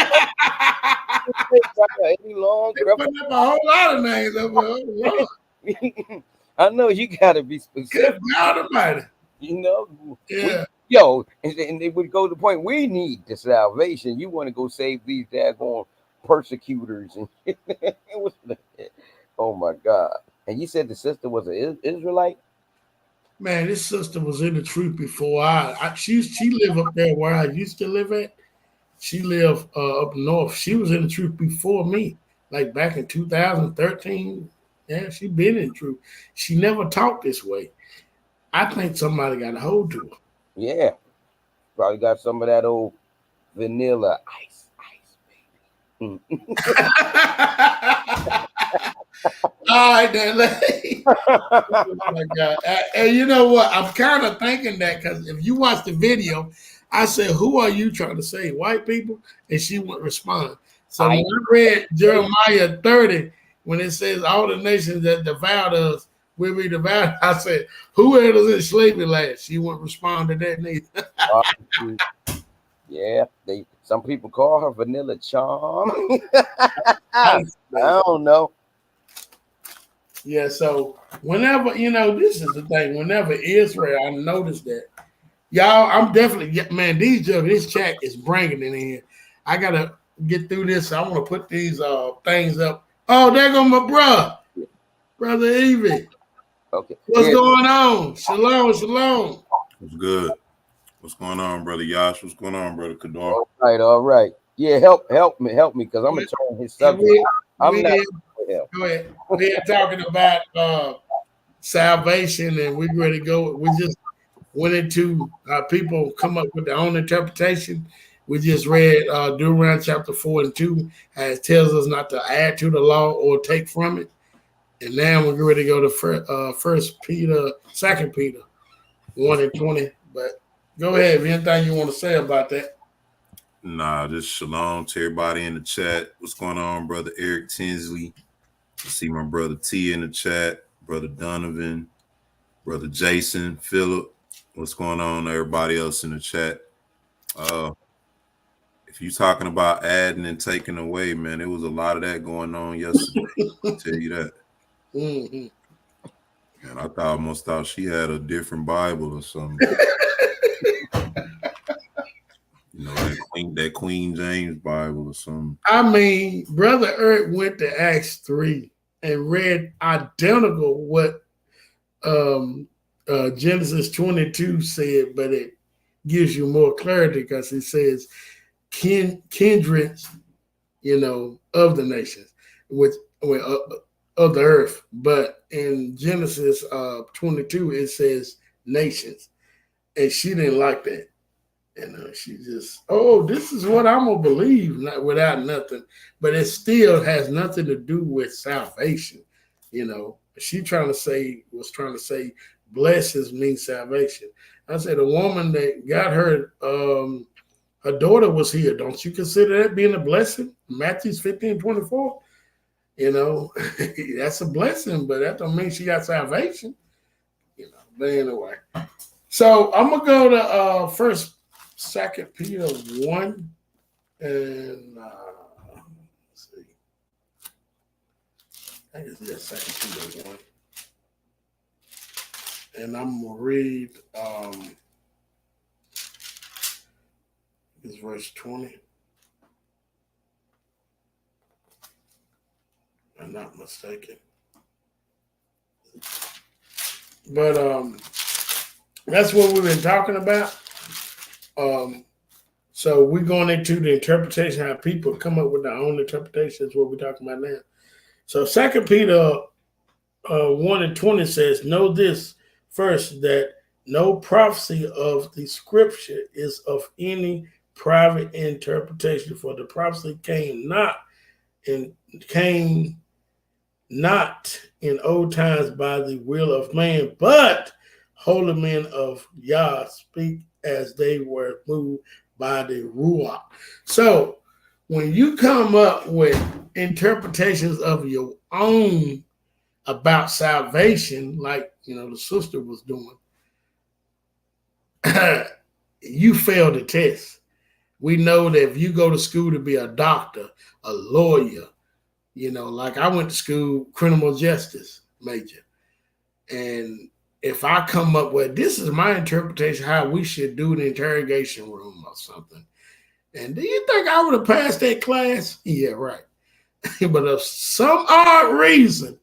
Eddie Long. They put up a whole lot of names up there. I know you gotta be specific. You know, yeah. And it would go to the point we need the salvation. You want to go save these daggone persecutors and oh my God! And you said the sister was an Israelite. Man, this sister was in the truth before she lived up there where I used to live at. She lived up north. She was in the truth before me, like back in 2013. Yeah, she been in truth. She never talked this way. I think somebody got a hold to her. Yeah, probably got some of that old vanilla ice, baby. All right, then. Oh my God. And you know what? I'm kind of thinking that because if you watch the video, I said, "Who are you trying to say? White people?" And she wouldn't respond. So when I read Jeremiah 30, when it says all the nations that devoured us will be devoured, I said, "Who was in slavery last?" She wouldn't respond to that neither. Yeah, some people call her Vanilla Charm. I don't know. Yeah, so whenever, this is the thing. Whenever Israel, I noticed that. Y'all, I'm definitely, man, this chat is bringing it in. I got to get through this. I want to put these things up. Oh, there go my brother Evie. Okay. What's going on? Shalom. What's good? What's going on, brother Yash? What's going on, brother Kadar? All right. Yeah, help me, because I'm gonna turn his subject. Go ahead. We're talking about salvation, and we're ready to go. We just went into people come up with their own interpretation. We just read Deuteronomy chapter 4 and 2, as it tells us not to add to the law or take from it. And now we're ready to go to 2 Peter 1 and 20. But go ahead. Anything you want to say about that? Nah, just shalom to everybody in the chat. What's going on, brother Eric Tinsley? I see my brother T in the chat, brother Donovan, brother Jason, Philip. What's going on, everybody else in the chat? If you're talking about adding and taking away, man, there was a lot of that going on yesterday. I'll tell you that. Mm-hmm. And I almost thought she had a different Bible or something. That Queen James Bible or something. I mean, Brother Eric went to Acts 3 and read identical what Genesis 22 said, but it gives you more clarity because it says kindreds, of the nations, of the earth. But in Genesis 22, it says nations, and she didn't like that. And she just, this is what I'm going to believe, not without nothing. But it still has nothing to do with salvation. You know, she was trying to say blessings means salvation. I said the woman that got her daughter was here. Don't you consider that being a blessing? Matthew 15:24. You know, that's a blessing, but that don't mean she got salvation. You know, but anyway. So I'm gonna go to 2 Peter 1 and let's see. I think it's just 2 Peter 1. And I'm gonna read it's verse 20. I'm not mistaken. But that's what we've been talking about. So we're going into the interpretation, how people come up with their own interpretations, what we're talking about now. So 2 Peter 1 and 20 says, know this first, that no prophecy of the scripture is of any private interpretation, for the prophecy came not in old times by the will of man, but holy men of Yah speak as they were moved by the Ruach. So when you come up with interpretations of your own about salvation, like the sister was doing, you fail the test. We know that if you go to school to be a doctor, a lawyer, like I went to school, criminal justice major. And if I come up with, this is my interpretation, how we should do the interrogation room or something. And do you think I would have passed that class? Yeah, right. But of some odd reason,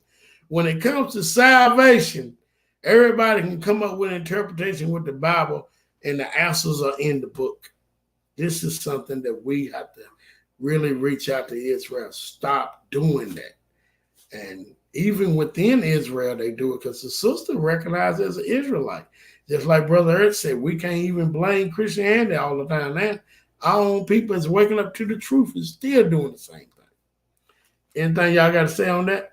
when it comes to salvation, everybody can come up with an interpretation with the Bible, and the answers are in the book. This is something that we have to really reach out to Israel. Stop doing that. And even within Israel, they do it because the sister recognized as an Israelite. Just like Brother Earth said, we can't even blame Christianity all the time now. Our own people is waking up to the truth and still doing the same thing. Anything y'all got to say on that?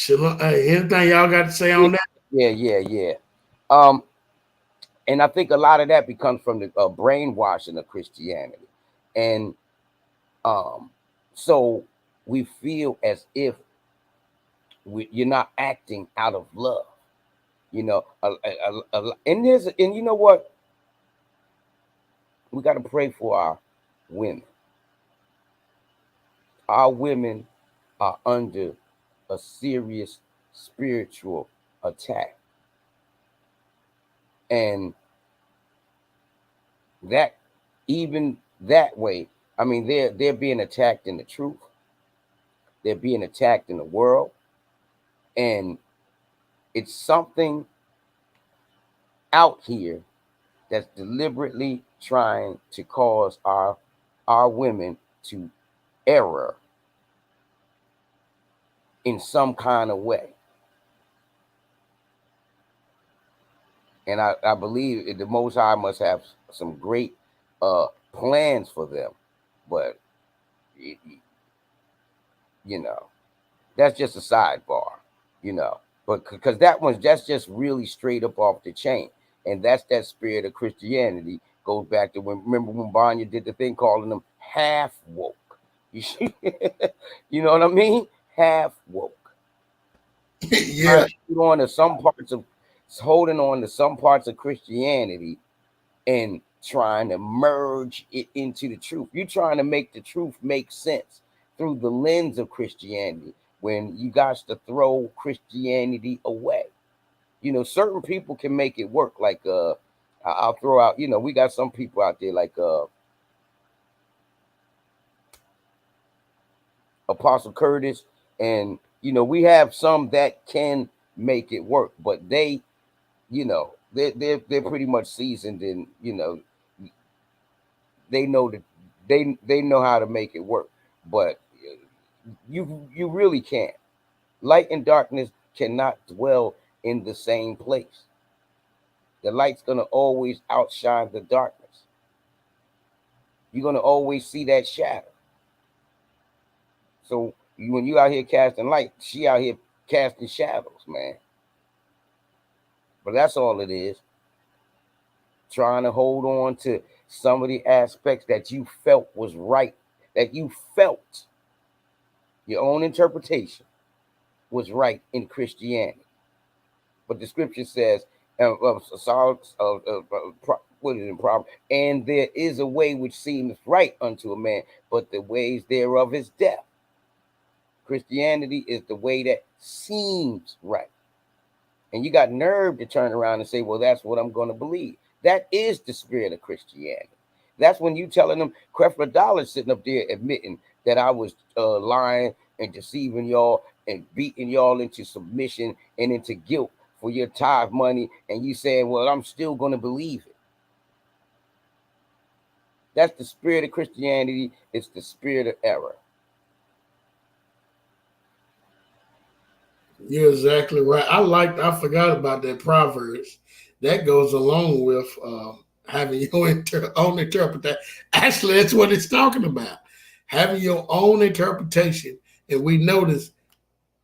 Anything y'all got to say on that? Yeah. And I think a lot of that becomes from the brainwashing of Christianity. And so we feel as if you're not acting out of love, and you know what? We got to pray for our women. Our women are under a serious spiritual attack. And that, even that way, I mean, they're being attacked in the truth. They're being attacked in the world. And it's something out here that's deliberately trying to cause our women to error in some kind of way. And I believe the Most High must have some great plans for them. But, that's just a sidebar, But because that's just really straight up off the chain. And that's that spirit of Christianity goes back to remember when Banya did the thing calling them half woke. You know what I mean? Half woke. Yeah. Holding on to some parts of Christianity and trying to merge it into the truth. You're trying to make the truth make sense through the lens of Christianity when you got to throw Christianity away. Certain people can make it work. Like I'll throw out, we got some people out there like Apostle Curtis, and we have some that can make it work, but they're pretty much seasoned, and they know that they know how to make it work. But you really can't. Light and darkness cannot dwell in the same place. The light's going to always outshine the darkness. You're going to always see that shadow. So when you out here casting light, she out here casting shadows, man. But that's all it is. Trying to hold on to some of the aspects that you felt was right, that you felt your own interpretation was right in Christianity. But the scripture says, what is it, problem? And there is a way which seemeth right unto a man, but the ways thereof is death. Christianity is the way that seems right. And you got nerve to turn around and say, well, that's what I'm going to believe. That is the spirit of Christianity. That's when you telling them, Creflo Dollar sitting up there admitting that I was lying and deceiving y'all and beating y'all into submission and into guilt for your tithe money. And you saying, well, I'm still going to believe it. That's the spirit of Christianity. It's the spirit of error. You're exactly right. I forgot about that Proverbs. That goes along with having your own interpretation. Actually, that's what it's talking about. Having your own interpretation. And we notice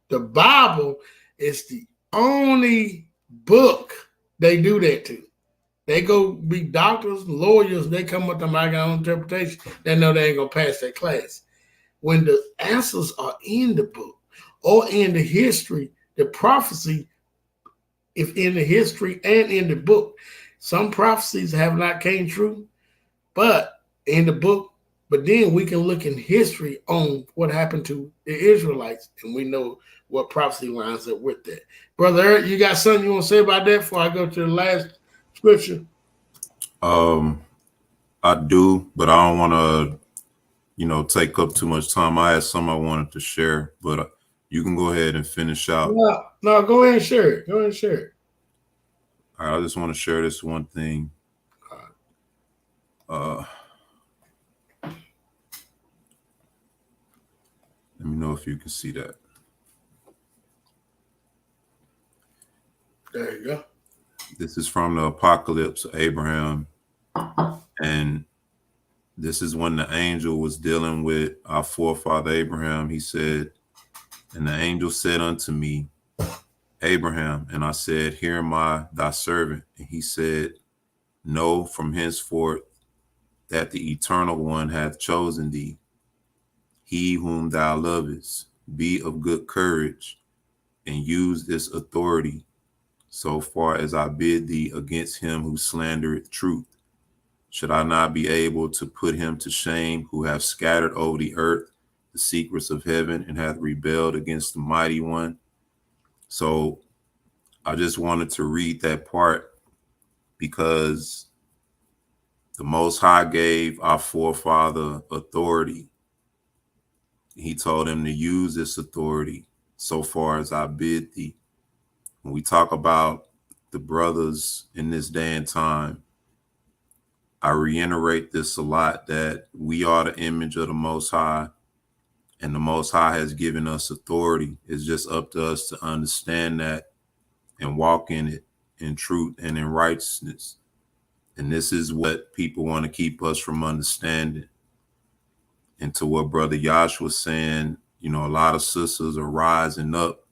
the Bible is the only book they do that to. They go be doctors, lawyers, they come up with my own interpretation. They know they ain't going to pass that class. When the answers are in the book or in the history, the prophecy, if in the history and in the book, some prophecies have not came true, but in the book, but then we can look in history on what happened to the Israelites, and we know what prophecy lines up with that. Brother Eric, you got something you want to say about that before I go to the last scripture? I do, but I don't want to, take up too much time. I had something I wanted to share, but you can go ahead and finish out. No, go ahead and share it. Go ahead and share it. All right, I just want to share this one thing. Let me know if you can see that. There you go. This is from the Apocalypse of Abraham. And this is when the angel was dealing with our forefather Abraham. He said, and the angel said unto me, Abraham, and I said, here am I, thy servant. And he said, know from henceforth that the Eternal One hath chosen thee, he whom thou lovest. Be of good courage and use this authority so far as I bid thee against him who slandereth truth. Should I not be able to put him to shame who hath scattered over the earth the secrets of heaven and hath rebelled against the mighty one? So I just wanted to read that part because the Most High gave our forefather authority. He told him to use this authority so far as I bid thee. When we talk about the brothers in this day and time, I reiterate this a lot, that we are the image of the Most High, and the Most High has given us authority. It's just up to us to understand that and walk in it in truth and in righteousness. And this is what people want to keep us from understanding. And to what Brother Yash was saying, a lot of sisters are rising up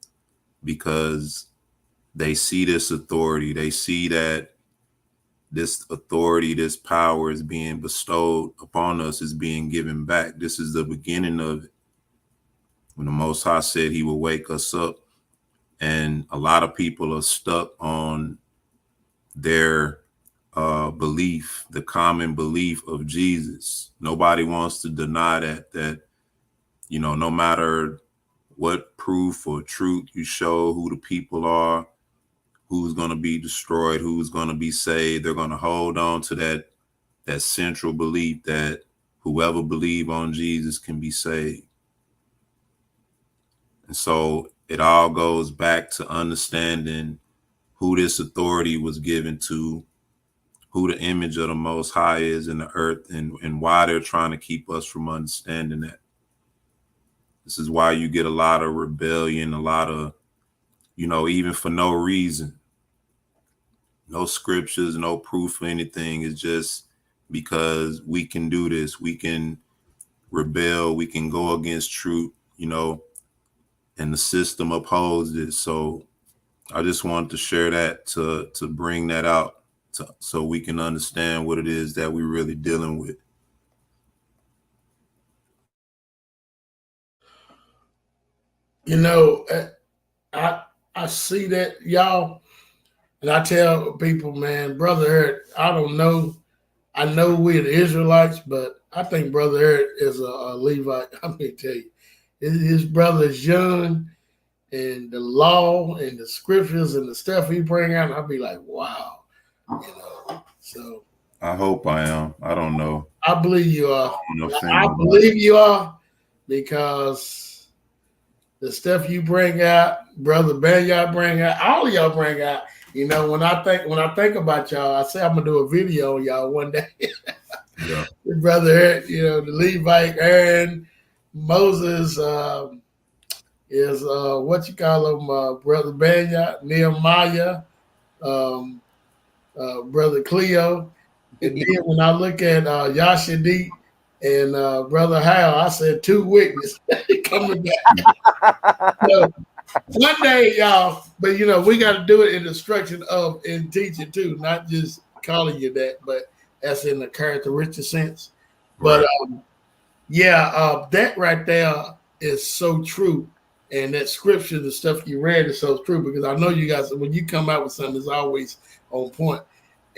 because they see this authority. They see that this authority, this power is being bestowed upon us, is being given back. This is the beginning of it. When the Most High said he will wake us up, and a lot of people are stuck on their belief, the common belief of Jesus. Nobody wants to deny that, no matter what proof or truth you show, who the people are, who's going to be destroyed, who's going to be saved, they're going to hold on to that central belief that whoever believes on Jesus can be saved. And so it all goes back to understanding who this authority was given to, who the image of the Most High is in the earth, and why they're trying to keep us from understanding that. This is why you get a lot of rebellion, a lot of, even for no reason. No scriptures, no proof or anything. It's just because we can do this. We can rebel. We can go against truth, and the system upholds it. So I just wanted to share that to bring that out so we can understand what it is that we're really dealing with. I see that, y'all, and I tell people, man, Brother Eric, I don't know. I know we're the Israelites, but I think Brother Eric is a Levite. I'm gonna tell you, his brother is young, and the law and the scriptures and the stuff he bring out, I'll be like, wow, So I hope I am. I don't know. I believe you are. I believe you are, because the stuff you bring out, Brother Banyard bring out, all of y'all bring out. When I think about y'all, I say I'm gonna do a video on y'all one day. Yeah. Brother, the Levite, Aaron, Moses, is what you call him, Brother Banyard, Nehemiah, Brother Cleo. And then when I look at Yashidi and Brother Hal, I said 2 witnesses coming back. So, one day, y'all, but we got to do it in the instruction of in teaching too, not just calling you that, but that's in the characteristic sense. But that right there is so true. And that scripture, the stuff you read is so true, because I know you guys, when you come out with something, it's always on point.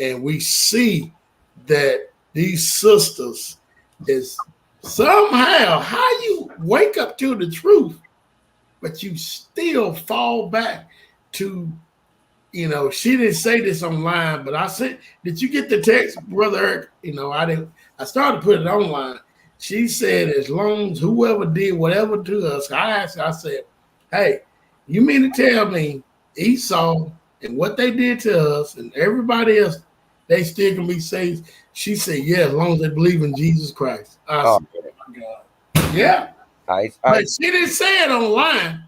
And we see that these sisters is somehow how you wake up to the truth, but you still fall back to, she didn't say this online, but I said, did you get the text, Brother Eric? I started putting it online. She said, as long as whoever did whatever to us, I said, hey, you mean to tell me Esau and what they did to us and everybody else, they still can be saved? She said, yeah, as long as they believe in Jesus Christ. I said, oh my God. Yeah. But she didn't say it online.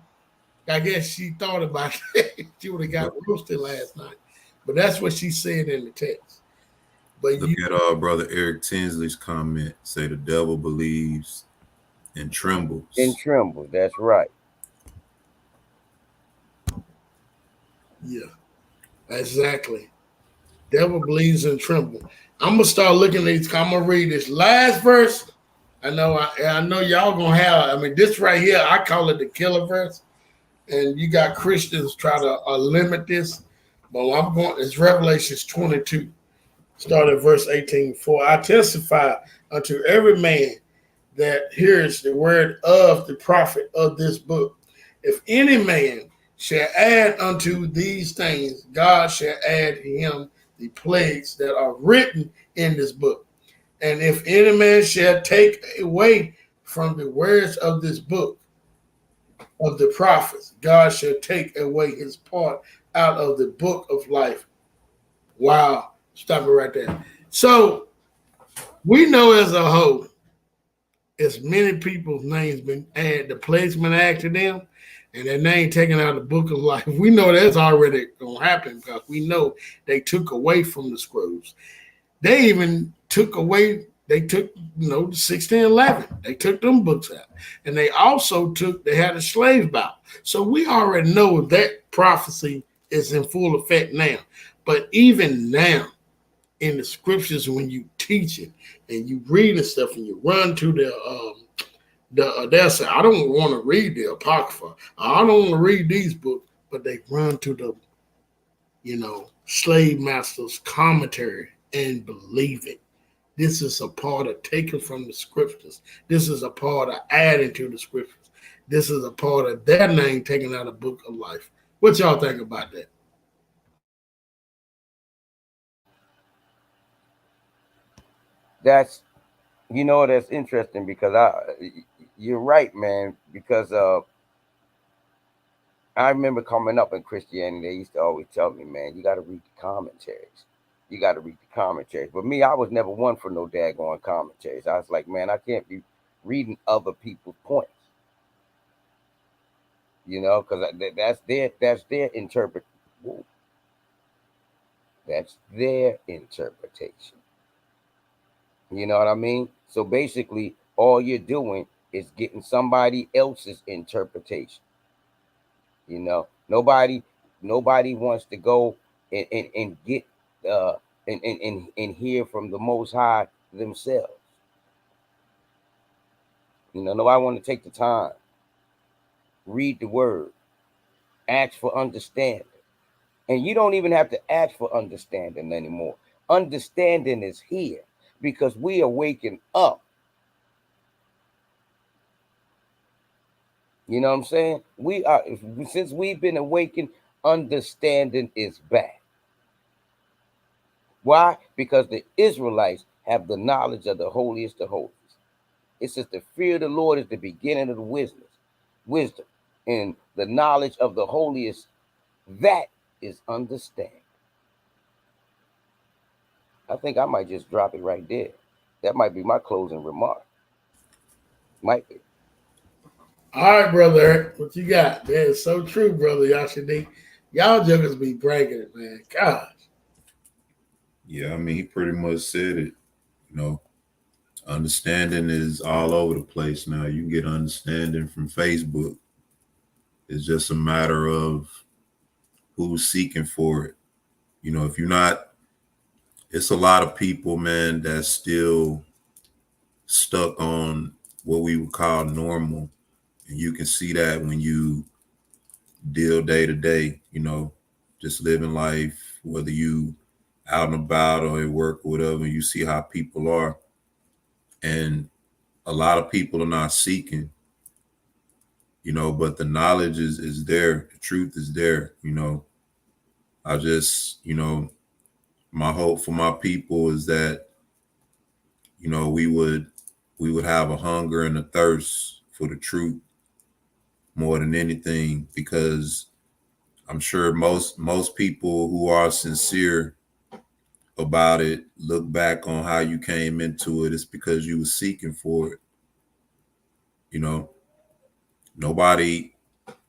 I guess she thought about it. She would have got roasted last night. But that's what she said in the text. But look at Brother Eric Tinsley's comment. Say the devil believes and trembles. And trembles, that's right. Yeah, exactly. Devil believes and trembles. I'm gonna start looking at these. I'm gonna read this last verse. I know y'all gonna have. I mean, this right here, I call it the killer verse. And you got Christians try to limit this, but I'm going. It's Revelations 22. Start at verse 18. For I testify unto every man that hears the word of the prophet of this book. If any man shall add unto these things, God shall add him the plagues that are written in this book. And if any man shall take away from the words of this book of the prophets, God shall take away his part out of the book of life. Wow. Stop it right there. So we know as a whole, as many people's names been added, the plagues been added to them, and their name taken out of the book of life. We know that's already gonna happen, because we know they took away from the scrolls. They even took away, they took, the 1611. They took them books out. And they also they had a slave bow. So we already know that prophecy is in full effect now. But even now, in the scriptures, when you teach it and you read the stuff and you run to they'll say, I don't want to read the Apocrypha. I don't want to read these books, but they run to the, slave master's commentary and believe it. This is a part of taking from the scriptures. This is a part of adding to the scriptures. This is a part of their name taken out of the book of life. What y'all think about that? That's interesting, because you're right, man, because I remember coming up in Christianity, they used to always tell me, man, you got to read the commentaries. You got to read the commentaries. But me, I was never one for no daggone commentaries. I was like, man, I can't be reading other people's points. Because that's their interpretation. That's their interpretation. You know what I mean? So basically, all you're doing is getting somebody else's interpretation. You know, nobody wants to go and get and hear from the Most High themselves. You know, nobody want to take the time, read the word, ask for understanding. And you don't even have to ask for understanding anymore. Understanding is here because we are waking up. You know what I'm saying? We are, since we've been awakened, understanding is back. Why? Because the Israelites have the knowledge of the holiest of holies. It says the fear of the Lord is the beginning of the wisdom. And the knowledge of the holiest, that is understanding. I think I might just drop it right there. That might be my closing remark. Might be. All right, brother Eric, what you got? That is so true, brother Yashidi. Y'all jokers be breaking it, man. Gosh. Yeah, I mean, he pretty much said it. You know, understanding is all over the place now. You can get understanding from Facebook. It's just a matter of who's seeking for it. You know, if you're not, it's a lot of people, man, that's still stuck on what we would call normal. And you can see that when you deal day to day, you know, just living life, whether you out and about or at work or whatever, you see how people are. And a lot of people are not seeking, you know, but the knowledge is there. The truth is there, you know. I just, you know, my hope for my people is that, you know, we would have a hunger and a thirst for the truth more than anything, because I'm sure most people who are sincere about it look back on how you came into it. It's because you were seeking for it. You know, nobody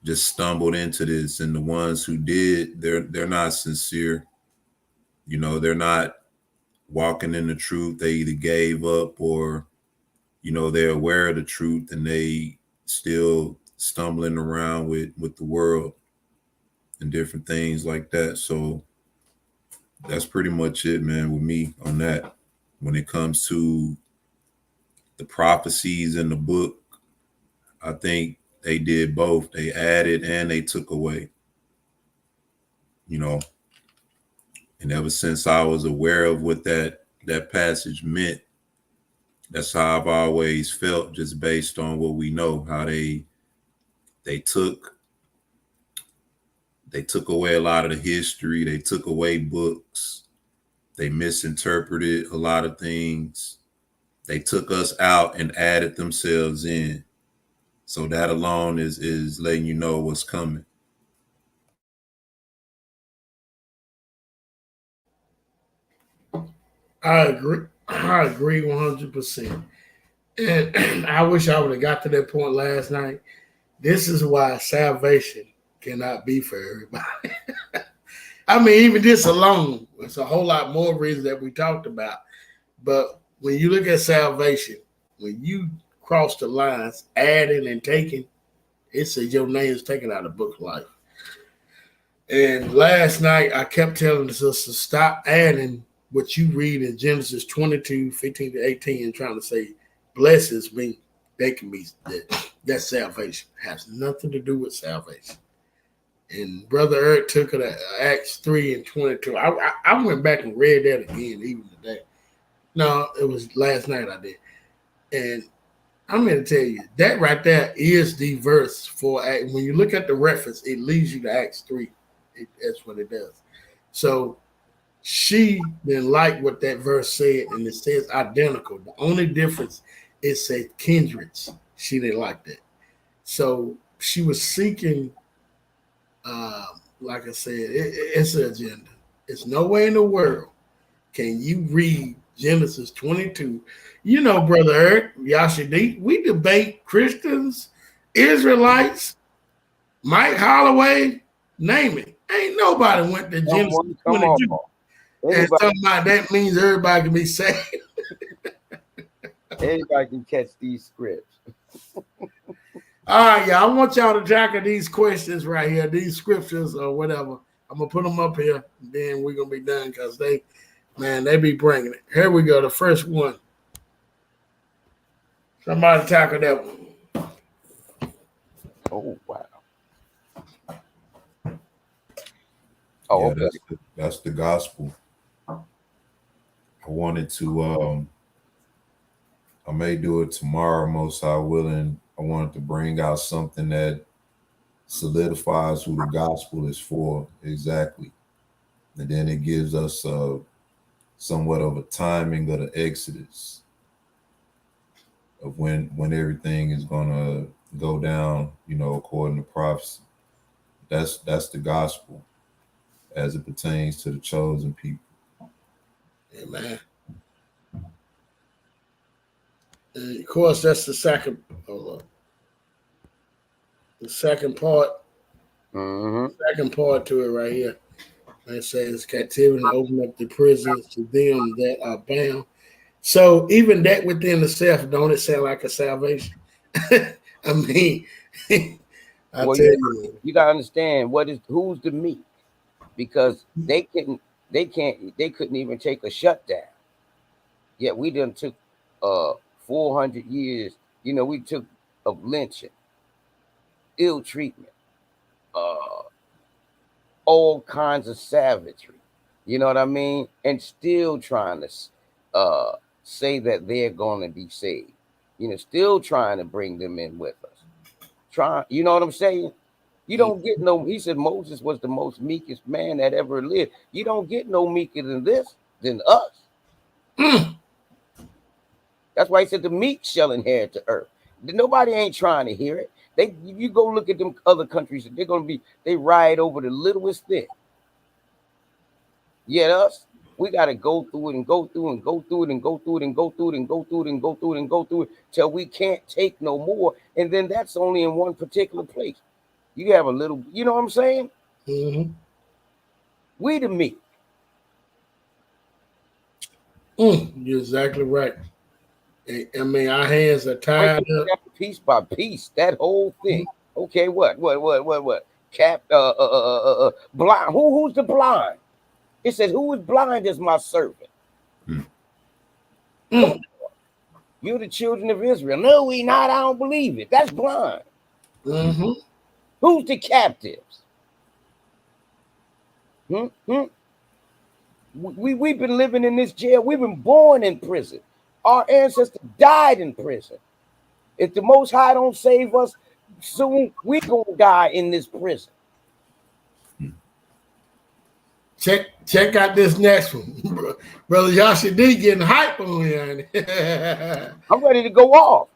just stumbled into this, and the ones who did, they're not sincere. You know, they're not walking in the truth. They either gave up or, you know, they're aware of the truth and they still stumbling around with the world and different things like that. So that's pretty much it, man, with me on that. When it comes to the prophecies in the book, I think they did both. They added and they took away, you know. And ever since I was aware of what that passage meant, that's how I've always felt, just based on what we know, how they took away a lot of the history. They took away books. They misinterpreted a lot of things. They took us out and added themselves in. So that alone is letting you know what's coming. I agree 100%. And I wish I would have got to that point last night. This is why salvation cannot be for everybody. I mean, even this alone, it's a whole lot more reasons that we talked about. But when you look at salvation, when you cross the lines, adding and taking, it says your name is taken out of the book of life. And last night, I kept telling the sister, stop adding what you read in Genesis 22, 15 to 18, and trying to say, blessings mean they can be that salvation. It has nothing to do with salvation. And Brother Eric took it at Acts 3 and 22. I went back and read that again, even today. No, it was last night I did. And I'm going to tell you, that right there is the verse for Acts. When you look at the reference, it leads you to Acts 3. That's what it does. So she didn't like what that verse said, and it says identical. The only difference is said kindreds. She didn't like that. So she was seeking, like I said, it's an agenda. It's no way in the world can you read Genesis 22. You know, Brother Eric, Yashidi, we debate Christians, Israelites, Mike Holloway, name it. Ain't nobody went to Genesis 22. And something like that means everybody can be saved. Everybody can catch these scripts. All right, y'all. I want y'all to tackle these questions right here, these scriptures or whatever. I'm gonna put them up here, and then we're gonna be done because they be bringing it. Here we go. The first one. Somebody tackle that one. Oh wow. Oh, yeah, okay. that's the gospel. I wanted to I may do it tomorrow, most High willing. I wanted to bring out something that solidifies who the gospel is for exactly. And then it gives us somewhat of a timing of the Exodus of when everything is gonna go down, according to prophecy. That's the gospel as it pertains to the chosen people. Amen. And of course, that's the second. The second part. Mm-hmm. Second part to it right here. It says captivity and open up the prisons to them that are bound. So even that within itself, don't it sound like a salvation? I mean, I tell you, you gotta understand who's the meek, because they couldn't even take a shutdown. Yet we done took 400 years. We took of lynching, ill treatment, all kinds of savagery. You know what I mean? And still trying to say that they're going to be saved. Still trying to bring them in with us. You know what I'm saying? You don't get no. He said Moses was the most meekest man that ever lived. You don't get no meeker than us. That's why he said the meek shall inherit the earth. Nobody ain't trying to hear it. You go look at them other countries, they ride over the littlest thing. Yet us, we got to go through it and go through and go through it and go through it and go through it and go through it and go through it and go through it till we can't take no more. And then that's only in one particular place. You have a little, you know what I'm saying? Mm-hmm. We the meek. You're exactly right. I mean, our hands are tied up. Piece by piece, that whole thing. Okay, what? Blind. Who's the blind? It says, who is blind is my servant. You're the children of Israel. No, we not. I don't believe it. That's blind. Mm-hmm. Who's the captives? We've been living in this jail. We've been born in prison. Our ancestors died in prison. If the Most High don't save us, soon we're going to die in this prison. Check out this next one. Brother Yasha D getting hype on here. I'm ready to go off.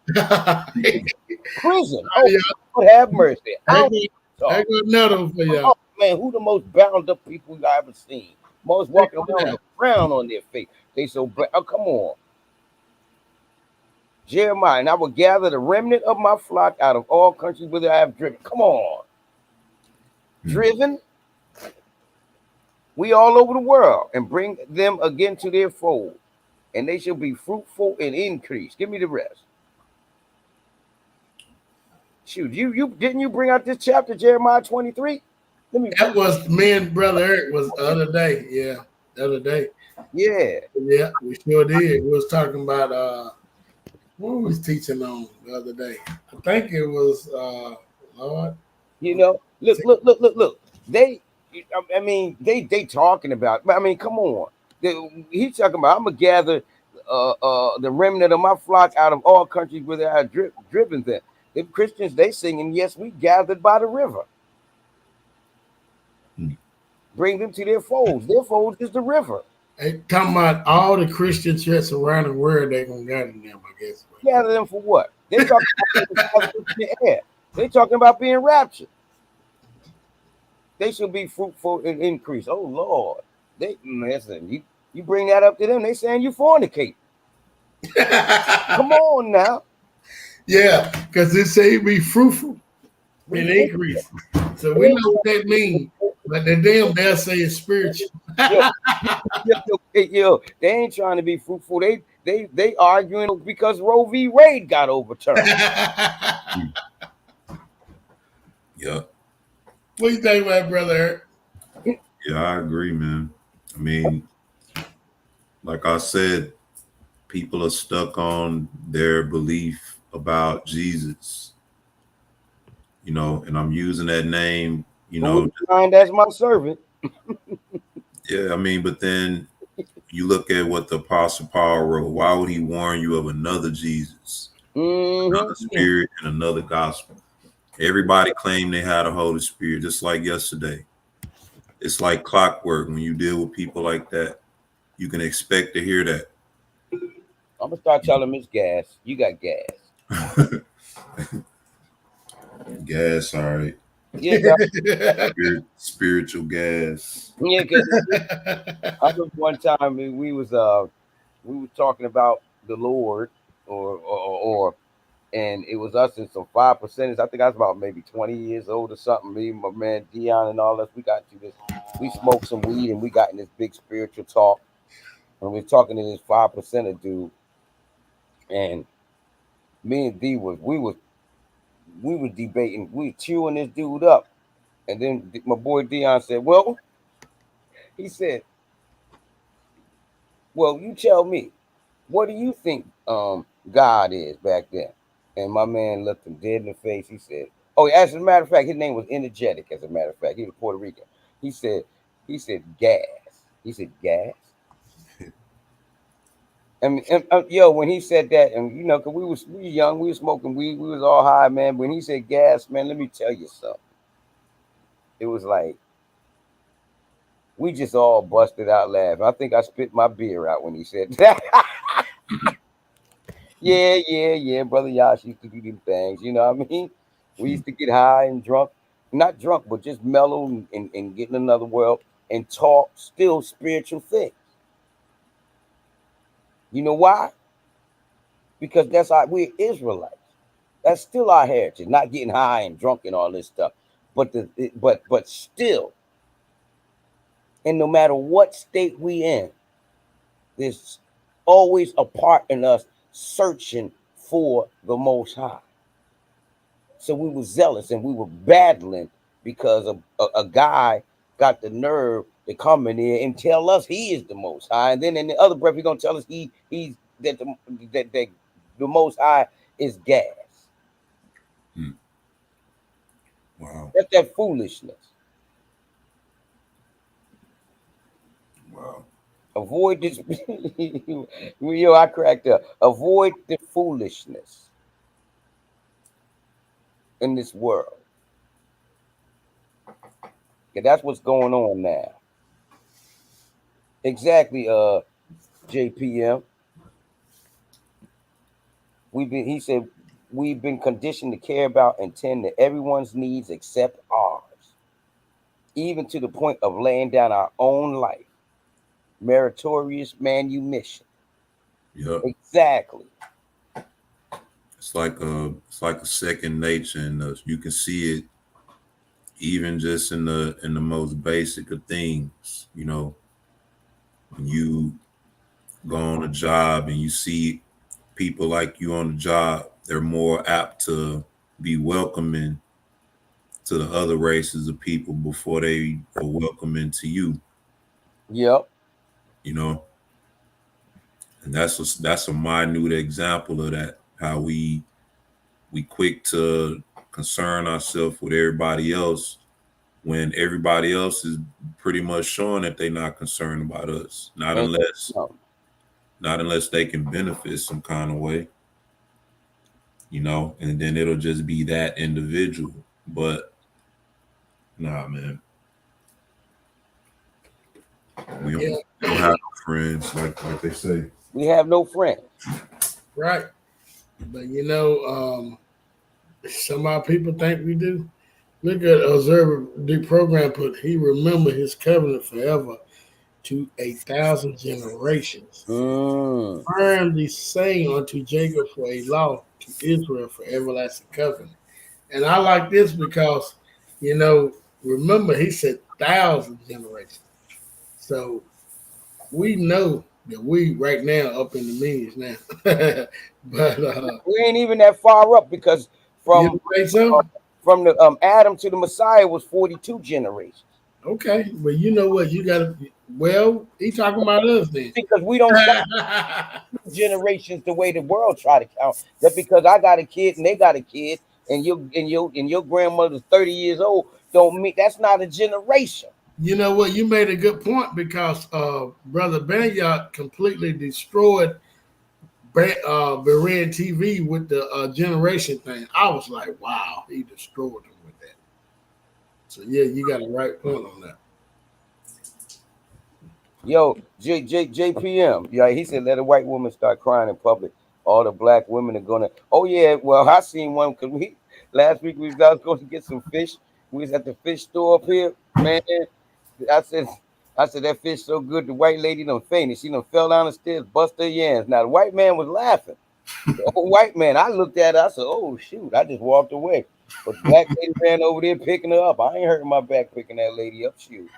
Prison. Oh, Lord have mercy. I got another one for y'all. Oh, man, who the most bound up people I ever seen? Most walking around with a frown on their face. They so come on. Jeremiah, and I will gather the remnant of my flock out of all countries whither I have driven. Come on. Driven. We all over the world, and bring them again to their fold, and they shall be fruitful and increase. Give me the rest. Shoot, you didn't you bring out this chapter, Jeremiah 23? That was me and Brother Eric was the other day. Yeah, the other day. Yeah. Yeah, we sure did. We was talking about what was teaching on the other day? I think it was Lord. Look. They talking about. I mean, come on. He's talking about. I'm gonna gather the remnant of my flock out of all countries where they are driven them. The Christians, they singing, yes, we gathered by the river. Bring them to their folds. Their folds is the river. They talking about all the Christian churches around the world. They gonna gather them, I guess. Gather them for what? They talking about the air. They talking about being raptured. They should be fruitful and increase. Oh Lord, listen. You bring that up to them, they saying you fornicate. Come on now. Yeah, because they say be fruitful and increase. So we know what that means. But the damn they'll say it's spiritual. Yo, they ain't trying to be fruitful. They arguing because Roe v. Wade got overturned. Yeah. What do you think about brother? Yeah, I agree, man. I mean, like I said, people are stuck on their belief about Jesus, you know, and I'm using that name, you know. Find as my servant. Yeah, I mean, but then you look at what the Apostle Paul wrote. Why would he warn you of another Jesus, another spirit, and another gospel? Everybody claimed they had a Holy Spirit, just like yesterday. It's like clockwork. When you deal with people like that, you can expect to hear that. I'm gonna start telling him it's gas. You got gas. Gas, all right. Yeah, spiritual gas. yeah. Because I remember one time we was talking about the Lord, or and it was us and some 5%. I think I was about maybe 20 years old or something. Me, my man Dion, and all us. We got to this. We smoked some weed and we got in this big spiritual talk. And we were talking to this 5% dude, and me and D we were debating. We were chewing this dude up, and then my boy Dion said, "Well," he said, "Well, you tell me, what do you think God is back then?" And my man looked him dead in the face. He said, "Oh, as a matter of fact, his name was Energetic. As a matter of fact, he was Puerto Rican." He said, gas. He said, gas. And yo, when he said that, and you know, cause we were young, we were smoking weed, we was all high, man. When he said gas, man, let me tell you something. It was like we just all busted out laughing. I think I spit my beer out when he said that. Yeah, brother Yash used to do them things. You know what I mean? We used to get high and drunk, not drunk, but just mellow and get in another world and talk still spiritual things. You know why? Because that's we're Israelites. That's still our heritage, not getting high and drunk and all this stuff. But still, and no matter what state we in, there's always a part in us searching for the Most High. So we were zealous and we were battling because a guy got the nerve to come in here and tell us he is the Most High, and then in the other breath he's gonna tell us he's that the Most High is gas. Wow. That's that foolishness. Wow. Avoid this. Yo, I cracked up. Avoid the foolishness in this world. Okay, that's what's going on now. Exactly, JPM. He said, we've been conditioned to care about and tend to everyone's needs except ours, even to the point of laying down our own life. Meritorious manumission. Yep. Exactly. It's like a second nature, and you can see it even just in the most basic of things. You know, when you go on a job and you see people like you on the job, they're more apt to be welcoming to the other races of people before they are welcoming to you. Yep. You know, and that's a minute example of that. How we quick to concern ourselves with everybody else when everybody else is pretty much showing that they're not concerned about us. Not unless they can benefit some kind of way. You know, and then it'll just be that individual. But nah, man. We don't have no friends, like they say. We have no friends. Right. But you know, some of our people think we do. Look at Observer, the program put, he remember his covenant forever to 1,000 generations. Firm the saying unto Jacob for a law, to Israel for everlasting covenant. And I like this because, you know, remember he said 1,000 generations. So we know that we right now up in the millions now. But We ain't even that far up because you from think so? from the Adam to the Messiah was 42 generations. Okay, but you know what? You gotta well, he talking about us then. Because we don't count generations the way the world try to count. That because I got a kid and they got a kid, and your grandmother's 30 years old, don't mean that's not a generation. You know what? You made a good point because Brother Banyard completely destroyed Berean TV with the generation thing. I was like, wow, he destroyed him with that. So yeah, you got a right point on that. Yo, JPM, yeah, he said let a white woman start crying in public. All the black women are gonna. Oh yeah, well I seen one because we last week we was out going to get some fish. We was at the fish store up here, man. I said, that fish so good. The white lady done fainted. She done fell down the stairs, bust her yams. Now the white man was laughing. The old white man, I looked at her. I said, "Oh shoot!" I just walked away. But the black lady ran over there picking her up. I ain't hurting my back picking that lady up. Shoot.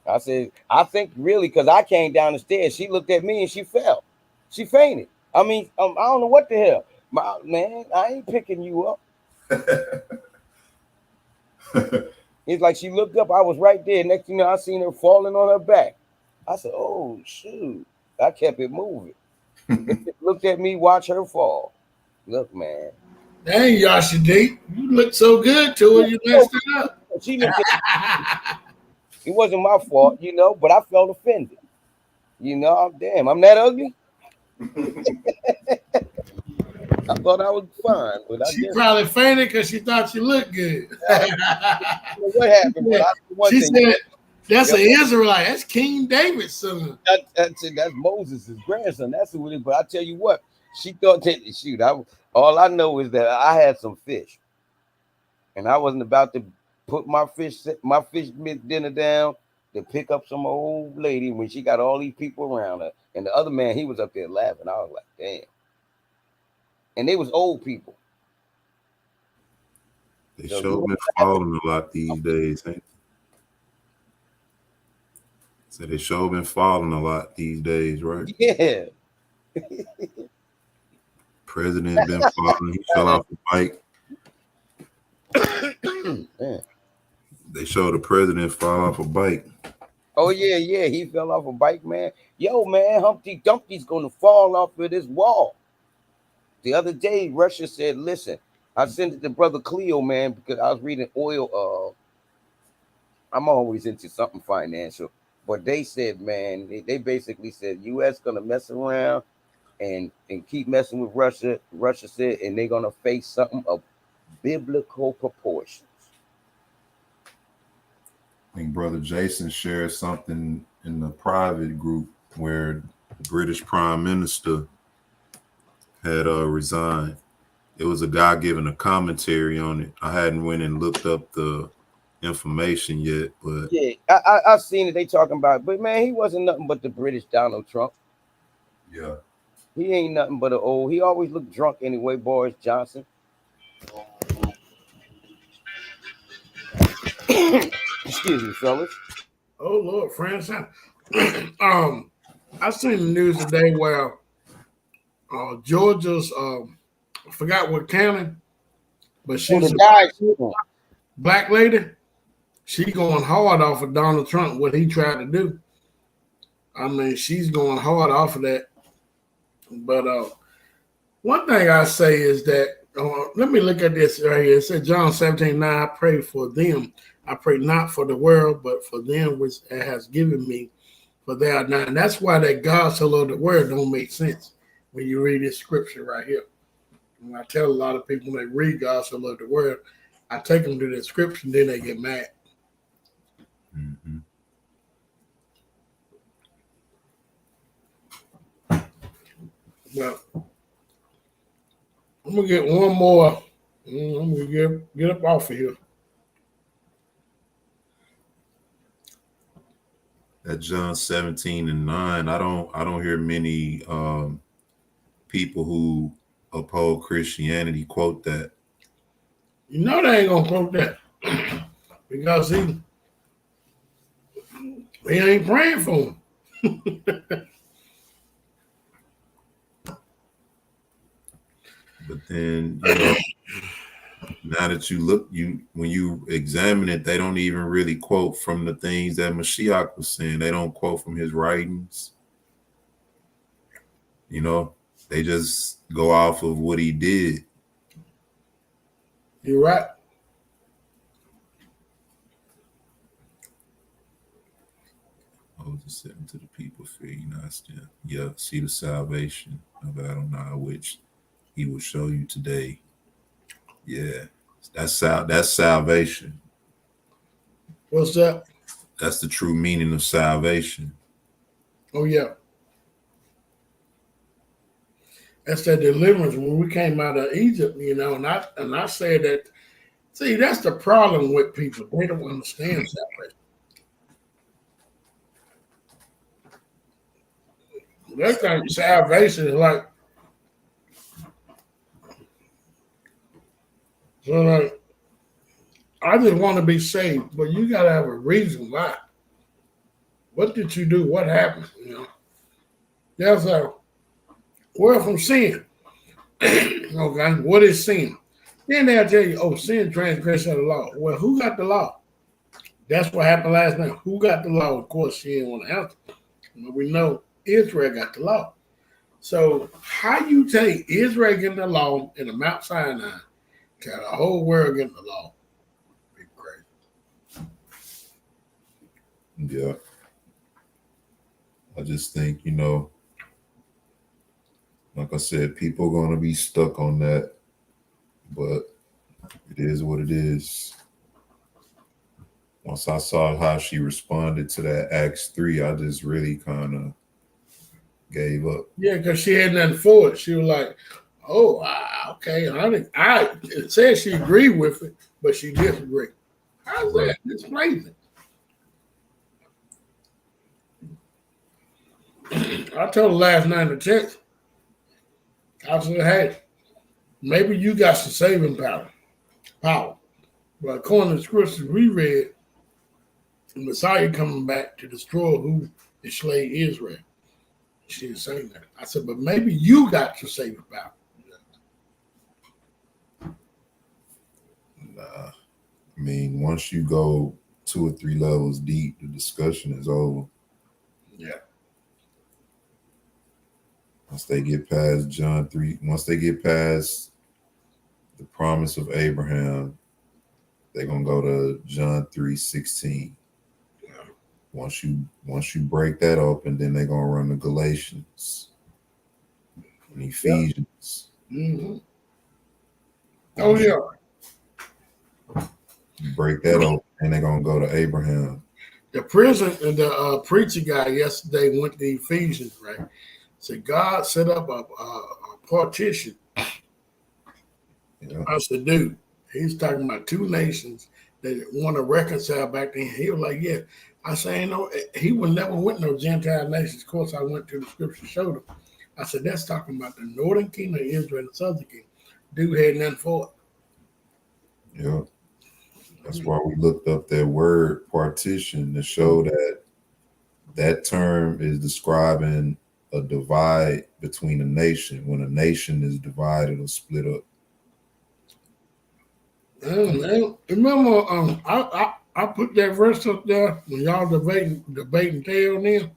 I said, I think really because I came down the stairs. She looked at me and she fell. She fainted. I mean, I don't know what the hell. Man, I ain't picking you up. It's like she looked up. I was right there. Next thing you know, I seen her falling on her back. I said, "Oh shoot!" I kept it moving. Looked at me, watch her fall. Look, man. Dang, Yashidi, you look so good to her. You messed it up. She looked at it wasn't my fault, but I felt offended. Damn, I'm that ugly. I thought I was fine, but she probably fainted because she thought she looked good. What happened? She said, "That's an Israelite. That's King David's son. That's Moses' grandson. That's who it is." But I tell you what, she thought that shoot. All I know is that I had some fish, and I wasn't about to put my fish dinner down to pick up some old lady when she got all these people around her, and the other man he was up there laughing. I was like, damn. And they was old people. They sure been falling a lot these days, ain't they? So they sure been falling a lot these days, right? Yeah. President been falling. He fell off the bike. They showed the president fall off a bike. Oh yeah, he fell off a bike, man. Yo, man, Humpty Dumpty's gonna fall off of this wall. The other day, Russia said, listen, I sent it to Brother Cleo, man, because I was reading oil. I'm always into something financial. But they said, man, they basically said U.S. going to mess around and keep messing with Russia. Russia said, and they're going to face something of biblical proportions. I think Brother Jason shared something in the private group where the British Prime Minister had resigned. It was a guy giving a commentary on it. I hadn't went and looked up the information yet, but yeah, I've seen it. They talking about it. But man, he wasn't nothing but the British Donald Trump. Yeah, he ain't nothing but he always looked drunk anyway. Boris Johnson. Excuse me, fellas. Oh Lord, friends. I seen the news today where Georgia's I forgot what county, but she's a black lady. She going hard off of Donald Trump, what he tried to do. I mean, she's going hard off of that. But one thing I say is that let me look at this right here. It said John 17:9, I pray for them. I pray not for the world, but for them which it has given me, for they are not. And that's why that God so loved the world don't make sense when you read this scripture right here. And I tell a lot of people when they read God so loved the world, I take them to that scripture and then they get mad. Mm-hmm. Well, I'm gonna get one more. I'm gonna get up off of here. That John 17:9, I don't hear many people who uphold Christianity quote that. You know they ain't gonna quote that because He ain't praying for him. But then, now that when you examine it, they don't even really quote from the things that Mashiach was saying. They don't quote from his writings. They just go off of what he did. You're right. Moses said to the people, fear ye not still. Yeah, see the salvation of Adonai, which he will show you today. Yeah, that's salvation. What's that? That's the true meaning of salvation. Oh, yeah. That's that deliverance when we came out of Egypt, and I said that, see, that's the problem with people. They don't understand salvation. That kind of salvation is like, so like, I just want to be saved, but you got to have a reason why. What did you do? What happened? That's where from sin. Okay, what is sin? Then they'll tell you, oh, sin, transgression of the law. Well, who got the law? That's what happened last night. Who got the law? Of course, she didn't want to answer. But we know Israel got the law. So how you take Israel getting the law in the Mount Sinai, got the whole world getting the law? Be crazy. Yeah. I just think, like I said, people are going to be stuck on that, but it is what it is. Once I saw how she responded to that Acts 3, I just really kind of gave up. Yeah, because she had nothing for it. She was like, oh, okay. It said she agreed with it, but she disagreed. How's that? It's crazy. I told her last night in the text, I said, hey, maybe you got some saving power. But according to the scriptures we read, the Messiah coming back to destroy who enslaved Israel. She didn't say that. I said, but maybe you got some saving power. Nah. I mean, once you go 2 or 3 levels deep, the discussion is over. Yeah. Once they get past John 3, once they get past the promise of Abraham, they're gonna go to John 3:16. Yeah. Once you break that open, then they're gonna run to Galatians and Ephesians. Yeah. Mm-hmm. Oh yeah. You break that open, and they're gonna go to Abraham. The preacher guy yesterday went to Ephesians, right? So God set up a partition. Yeah. I said, dude, he's talking about 2 nations that want to reconcile back then. He was like, yeah. I say, he would never went no Gentile nations. Of course, I went to the scripture, showed him. I said, that's talking about the northern kingdom of Israel and the southern kingdom. Dude had nothing for it. Yeah. That's why we looked up that word partition to show that term is describing a divide between a nation. When a nation is divided or split up. Remember, I put that verse up there when y'all debating tail now,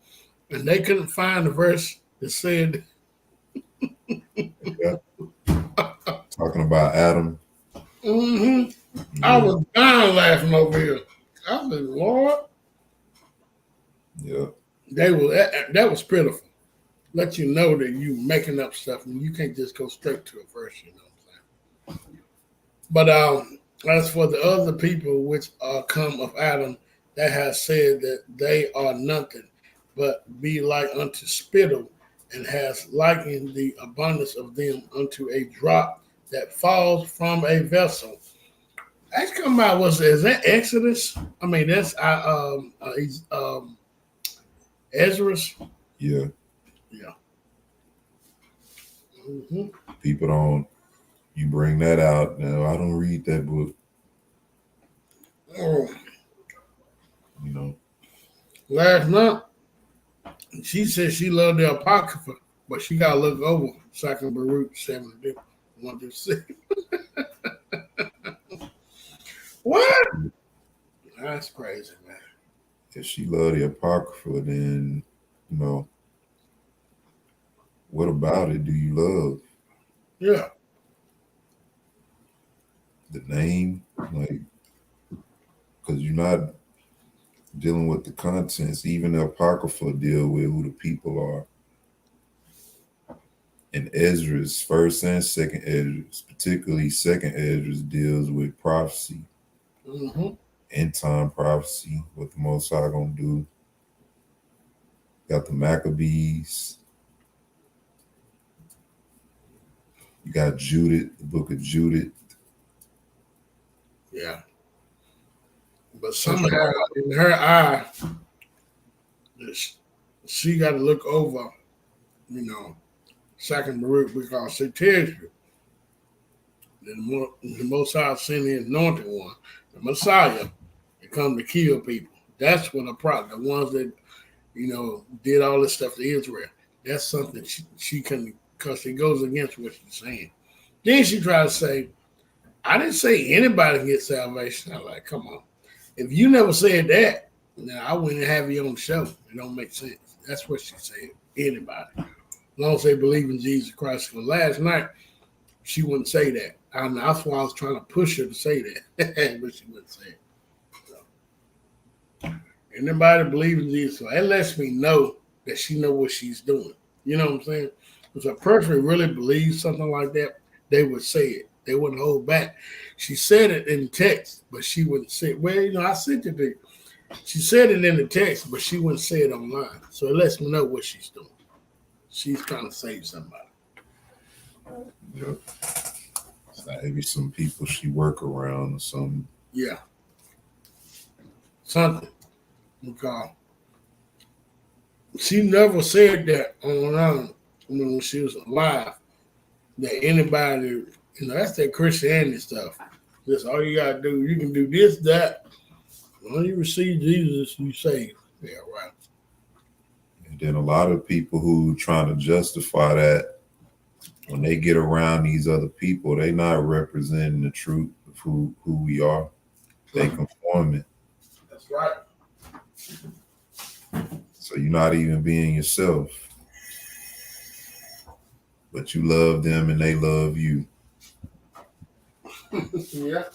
and they couldn't find the verse that said. Yeah. Talking about Adam. Mm-hmm. Yeah. I was dying laughing over here. I said, Lord. Yeah. That was pitiful. Let you know that you making up stuff and you can't just go straight to a verse, you know what I'm saying? But as for the other people which are come of Adam, that has said that they are nothing, but be like unto spittle, and has likened the abundance of them unto a drop that falls from a vessel. That's come out. Is that Exodus? I mean, that's Ezra. Yeah. Yeah. Mm-hmm. People don't. You bring that out now. I don't read that book. Oh. last night. She said she loved the Apocrypha, but she got to look over Second Baruch 7:1-6. What? That's crazy, man. If she loved the Apocrypha, then, you know, what about it do you love? Yeah. The name? Like, because you're not dealing with the contents. Even the Apocrypha deal with who the people are. And Esdras, first and second Esdras, particularly second Esdras, deals with prophecy, end time prophecy, what the Most High gonna do. Got the Maccabees. You got Judith, the book of Judith. Yeah. But somehow in her eye, she got to look over, you know, Second Baruch, because it tells you that the Most High sent the anointed one, the Messiah, to come to kill people. That's what the ones that, you know, did all this stuff to Israel. That's something she can, because it goes against what she's saying. Then she tried to say, I didn't say anybody can get salvation. I'm like, come on. If you never said that, then I wouldn't have you on the show. It don't make sense. That's what she said. Anybody. As long as they believe in Jesus Christ. Because last night, she wouldn't say that. And that's why I was trying to push her to say that. But she wouldn't say it. So, anybody believe in Jesus, so that lets me know that she know what she's doing. You know what I'm saying? If a person really believes something like that, they would say it. They wouldn't hold back. She said it in text, but she wouldn't say it. Well, you know, I sent it to you. She said it in the text, but she wouldn't say it online. So it lets me know what she's doing. She's trying to save somebody. Yep. Maybe some people she work around or something. Yeah. Something. Because she never said that online when she was alive. That anybody, you know, that's that Christianity stuff. That's all you gotta do. You can do this, that. When you receive Jesus, you saved. Yeah, right. And then a lot of people who trying to justify that, when they get around these other people, they not representing the truth of who we are. They conforming. That's right. So you're not even being yourself. But you love them and they love you. Yeah.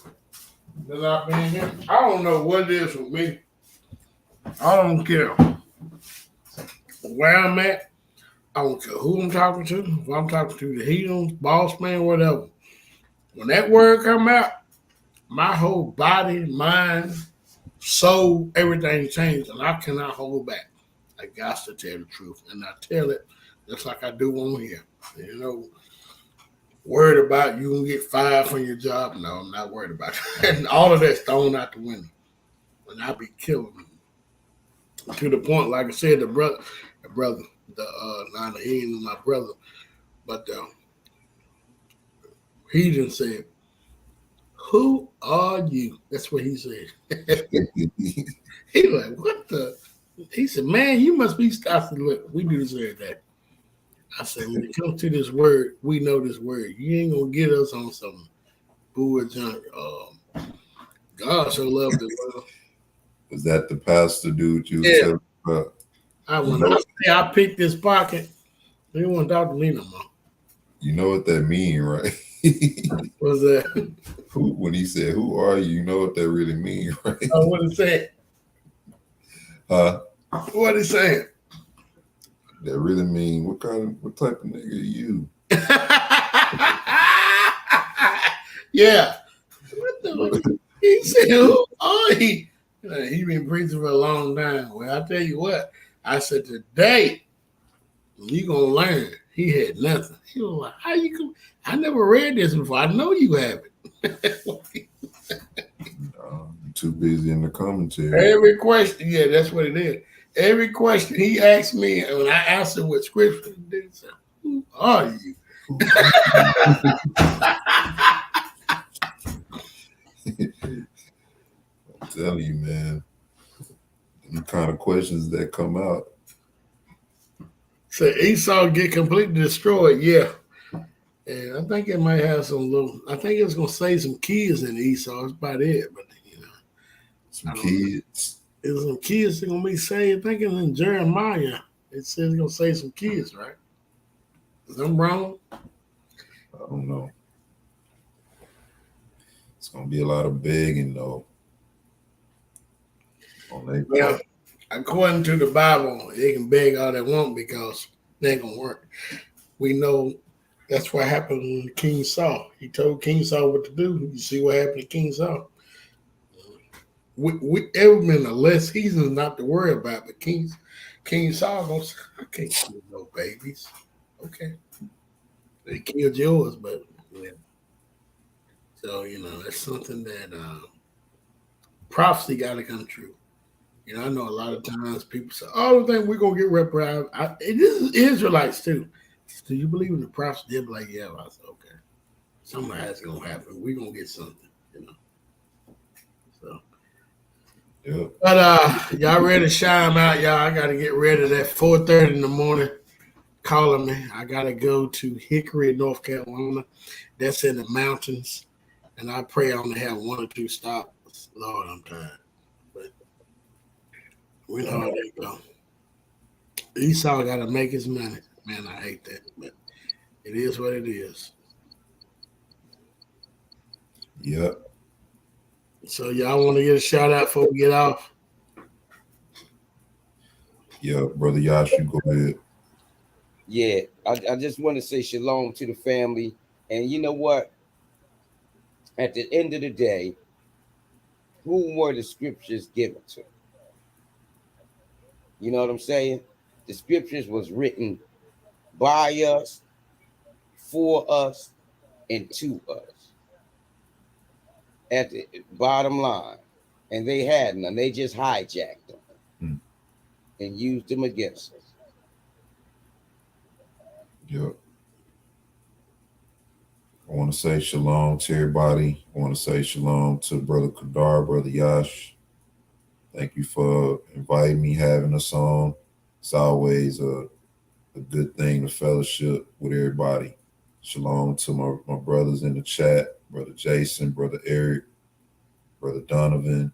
I don't know what it is with me. I don't care where I'm at. I don't care who I'm talking to. If I'm talking to the heathens, boss man, whatever. When that word come out, my whole body, mind, soul, everything changed, and I cannot hold back. I got to tell the truth, and I tell it just like I do on here. You know, worried about you gonna get fired from your job? No, I'm not worried about that. And all of that's thrown out the window, and I be killing them to the point. Like I said, the brother, he ain't my brother, but he done said, "Who are you?" That's what he said. He like, what the? He said, "Man, you must be." I said, "Look, we do this every day." I said, when it comes to this word, we know this word. You ain't gonna get us on some bull junk. God so loved the world. Was that the pastor dude you was telling about? I picked this pocket. They didn't want to talk to me no more. You know what that mean, right? What's that? When he said, "Who are you?" You know what that really mean, right? Oh, what it said? What it saying? That really mean what type of nigga are you? Yeah. What the? He said, "Who are you?" He been preaching for a long time. Well, I tell you what. I said, today you gonna learn. He had nothing. He was like, "How you come? I never read this before. I know you haven't." I'm too busy in the commentary. Every question, yeah, that's what it is. Every question he asked me, and when I answered with scripture, he said, "Who are you?" I'm telling you, man. The kind of questions that come out. So Esau get completely destroyed, yeah. And I think it might have some little. I think it's gonna say some kids in Esau. That's about it. But some kids. There's some kids that gonna be saved. I think it's in Jeremiah. It says it's gonna say some kids, right? Is I'm wrong? I don't know. It's gonna be a lot of begging though. Yeah, according to the Bible, they can beg all they want because they ain't gonna work. We know that's what happened to King Saul. He told King Saul what to do. You see what happened to King Saul. We ever been a less heathen not to worry about, but King Saul gonna say, I can't kill no babies. Okay. They killed yours, but yeah. So, that's something that prophecy gotta come true. I know a lot of times people say, oh, I think we're gonna get reprimanded. It is Israelites too. Do you believe in the prophecy? They're like, yeah. I said, okay. Something's gonna happen. We're gonna get something, So yeah. But y'all ready to shine out, y'all. I gotta get ready at 4:30 in the morning. Calling me. I gotta go to Hickory, North Carolina. That's in the mountains. And I pray I only have 1 or 2 stops. Lord, I'm tired. But we know how they go. Esau gotta make his money. Man, I hate that. But it is what it is. Yep. So y'all want to get a shout out before we get off? Yeah, Brother Yash, you go ahead. Yeah, I just want to say shalom to the family. And you know what? At the end of the day, who were the scriptures given to? You know what I'm saying? The scriptures was written by us, for us, and to us. At the bottom line. And they had none. They just hijacked them and used them against us. Yep. I want to say shalom to everybody. I want to say shalom to Brother Kadar, Brother Yash. Thank you for inviting me, having us on. It's always a good thing to fellowship with everybody. Shalom to my brothers in the chat, Brother Jason, Brother Eric, Brother Donovan.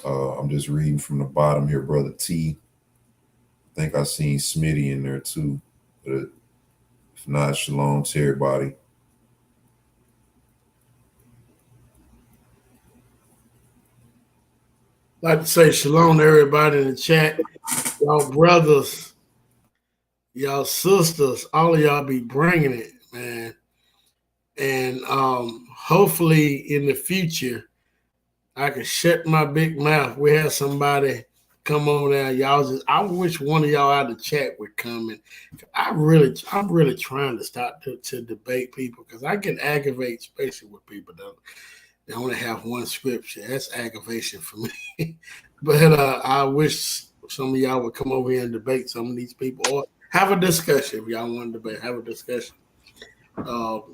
I'm just reading from the bottom here, Brother T. I think I seen Smitty in there too. But if not, shalom to everybody. I'd like to say shalom to everybody in the chat. Y'all brothers, y'all sisters, all of y'all be bringing it, man. And hopefully in the future, I can shut my big mouth. We have somebody come on there. I wish one of y'all out of the chat would come in. I'm really trying to start to debate people because I get aggravated, especially with people that they only have one scripture. That's aggravation for me. But I wish some of y'all would come over here and debate some of these people or have a discussion. If y'all want to debate, have a discussion.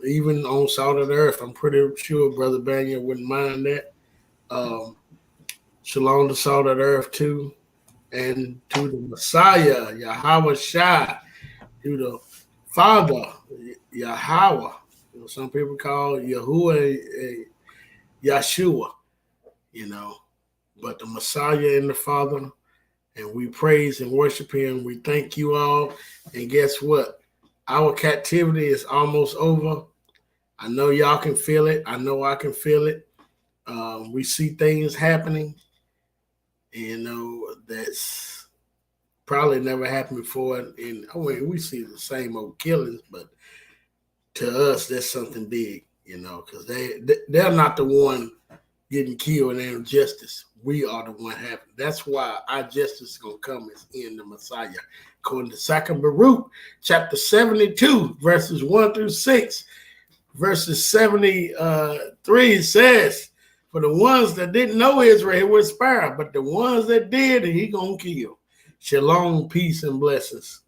Even on Salt of the Earth, I'm pretty sure Brother Banya wouldn't mind that. Shalom to Salt of the Earth too. And to the Messiah, Yahweh Shai, to the Father, Yahweh. Some people call Yahuwah Yeshua, but the Messiah and the Father, and we praise and worship him. We thank you all. And guess what? Our captivity is almost over. I know y'all can feel it. I know I can feel it. We see things happening. That's probably never happened before. And we see the same old killings, but to us, that's something big, because they're not the one getting killed in their justice. We are the one having. That's why our justice is going to come is in the Messiah. According to 2 Baruch, chapter 72, verses 1 through 6, verses 73, it says, for the ones that didn't know Israel, he would spare, but the ones that did, he going to kill. Shalom, peace, and blessings.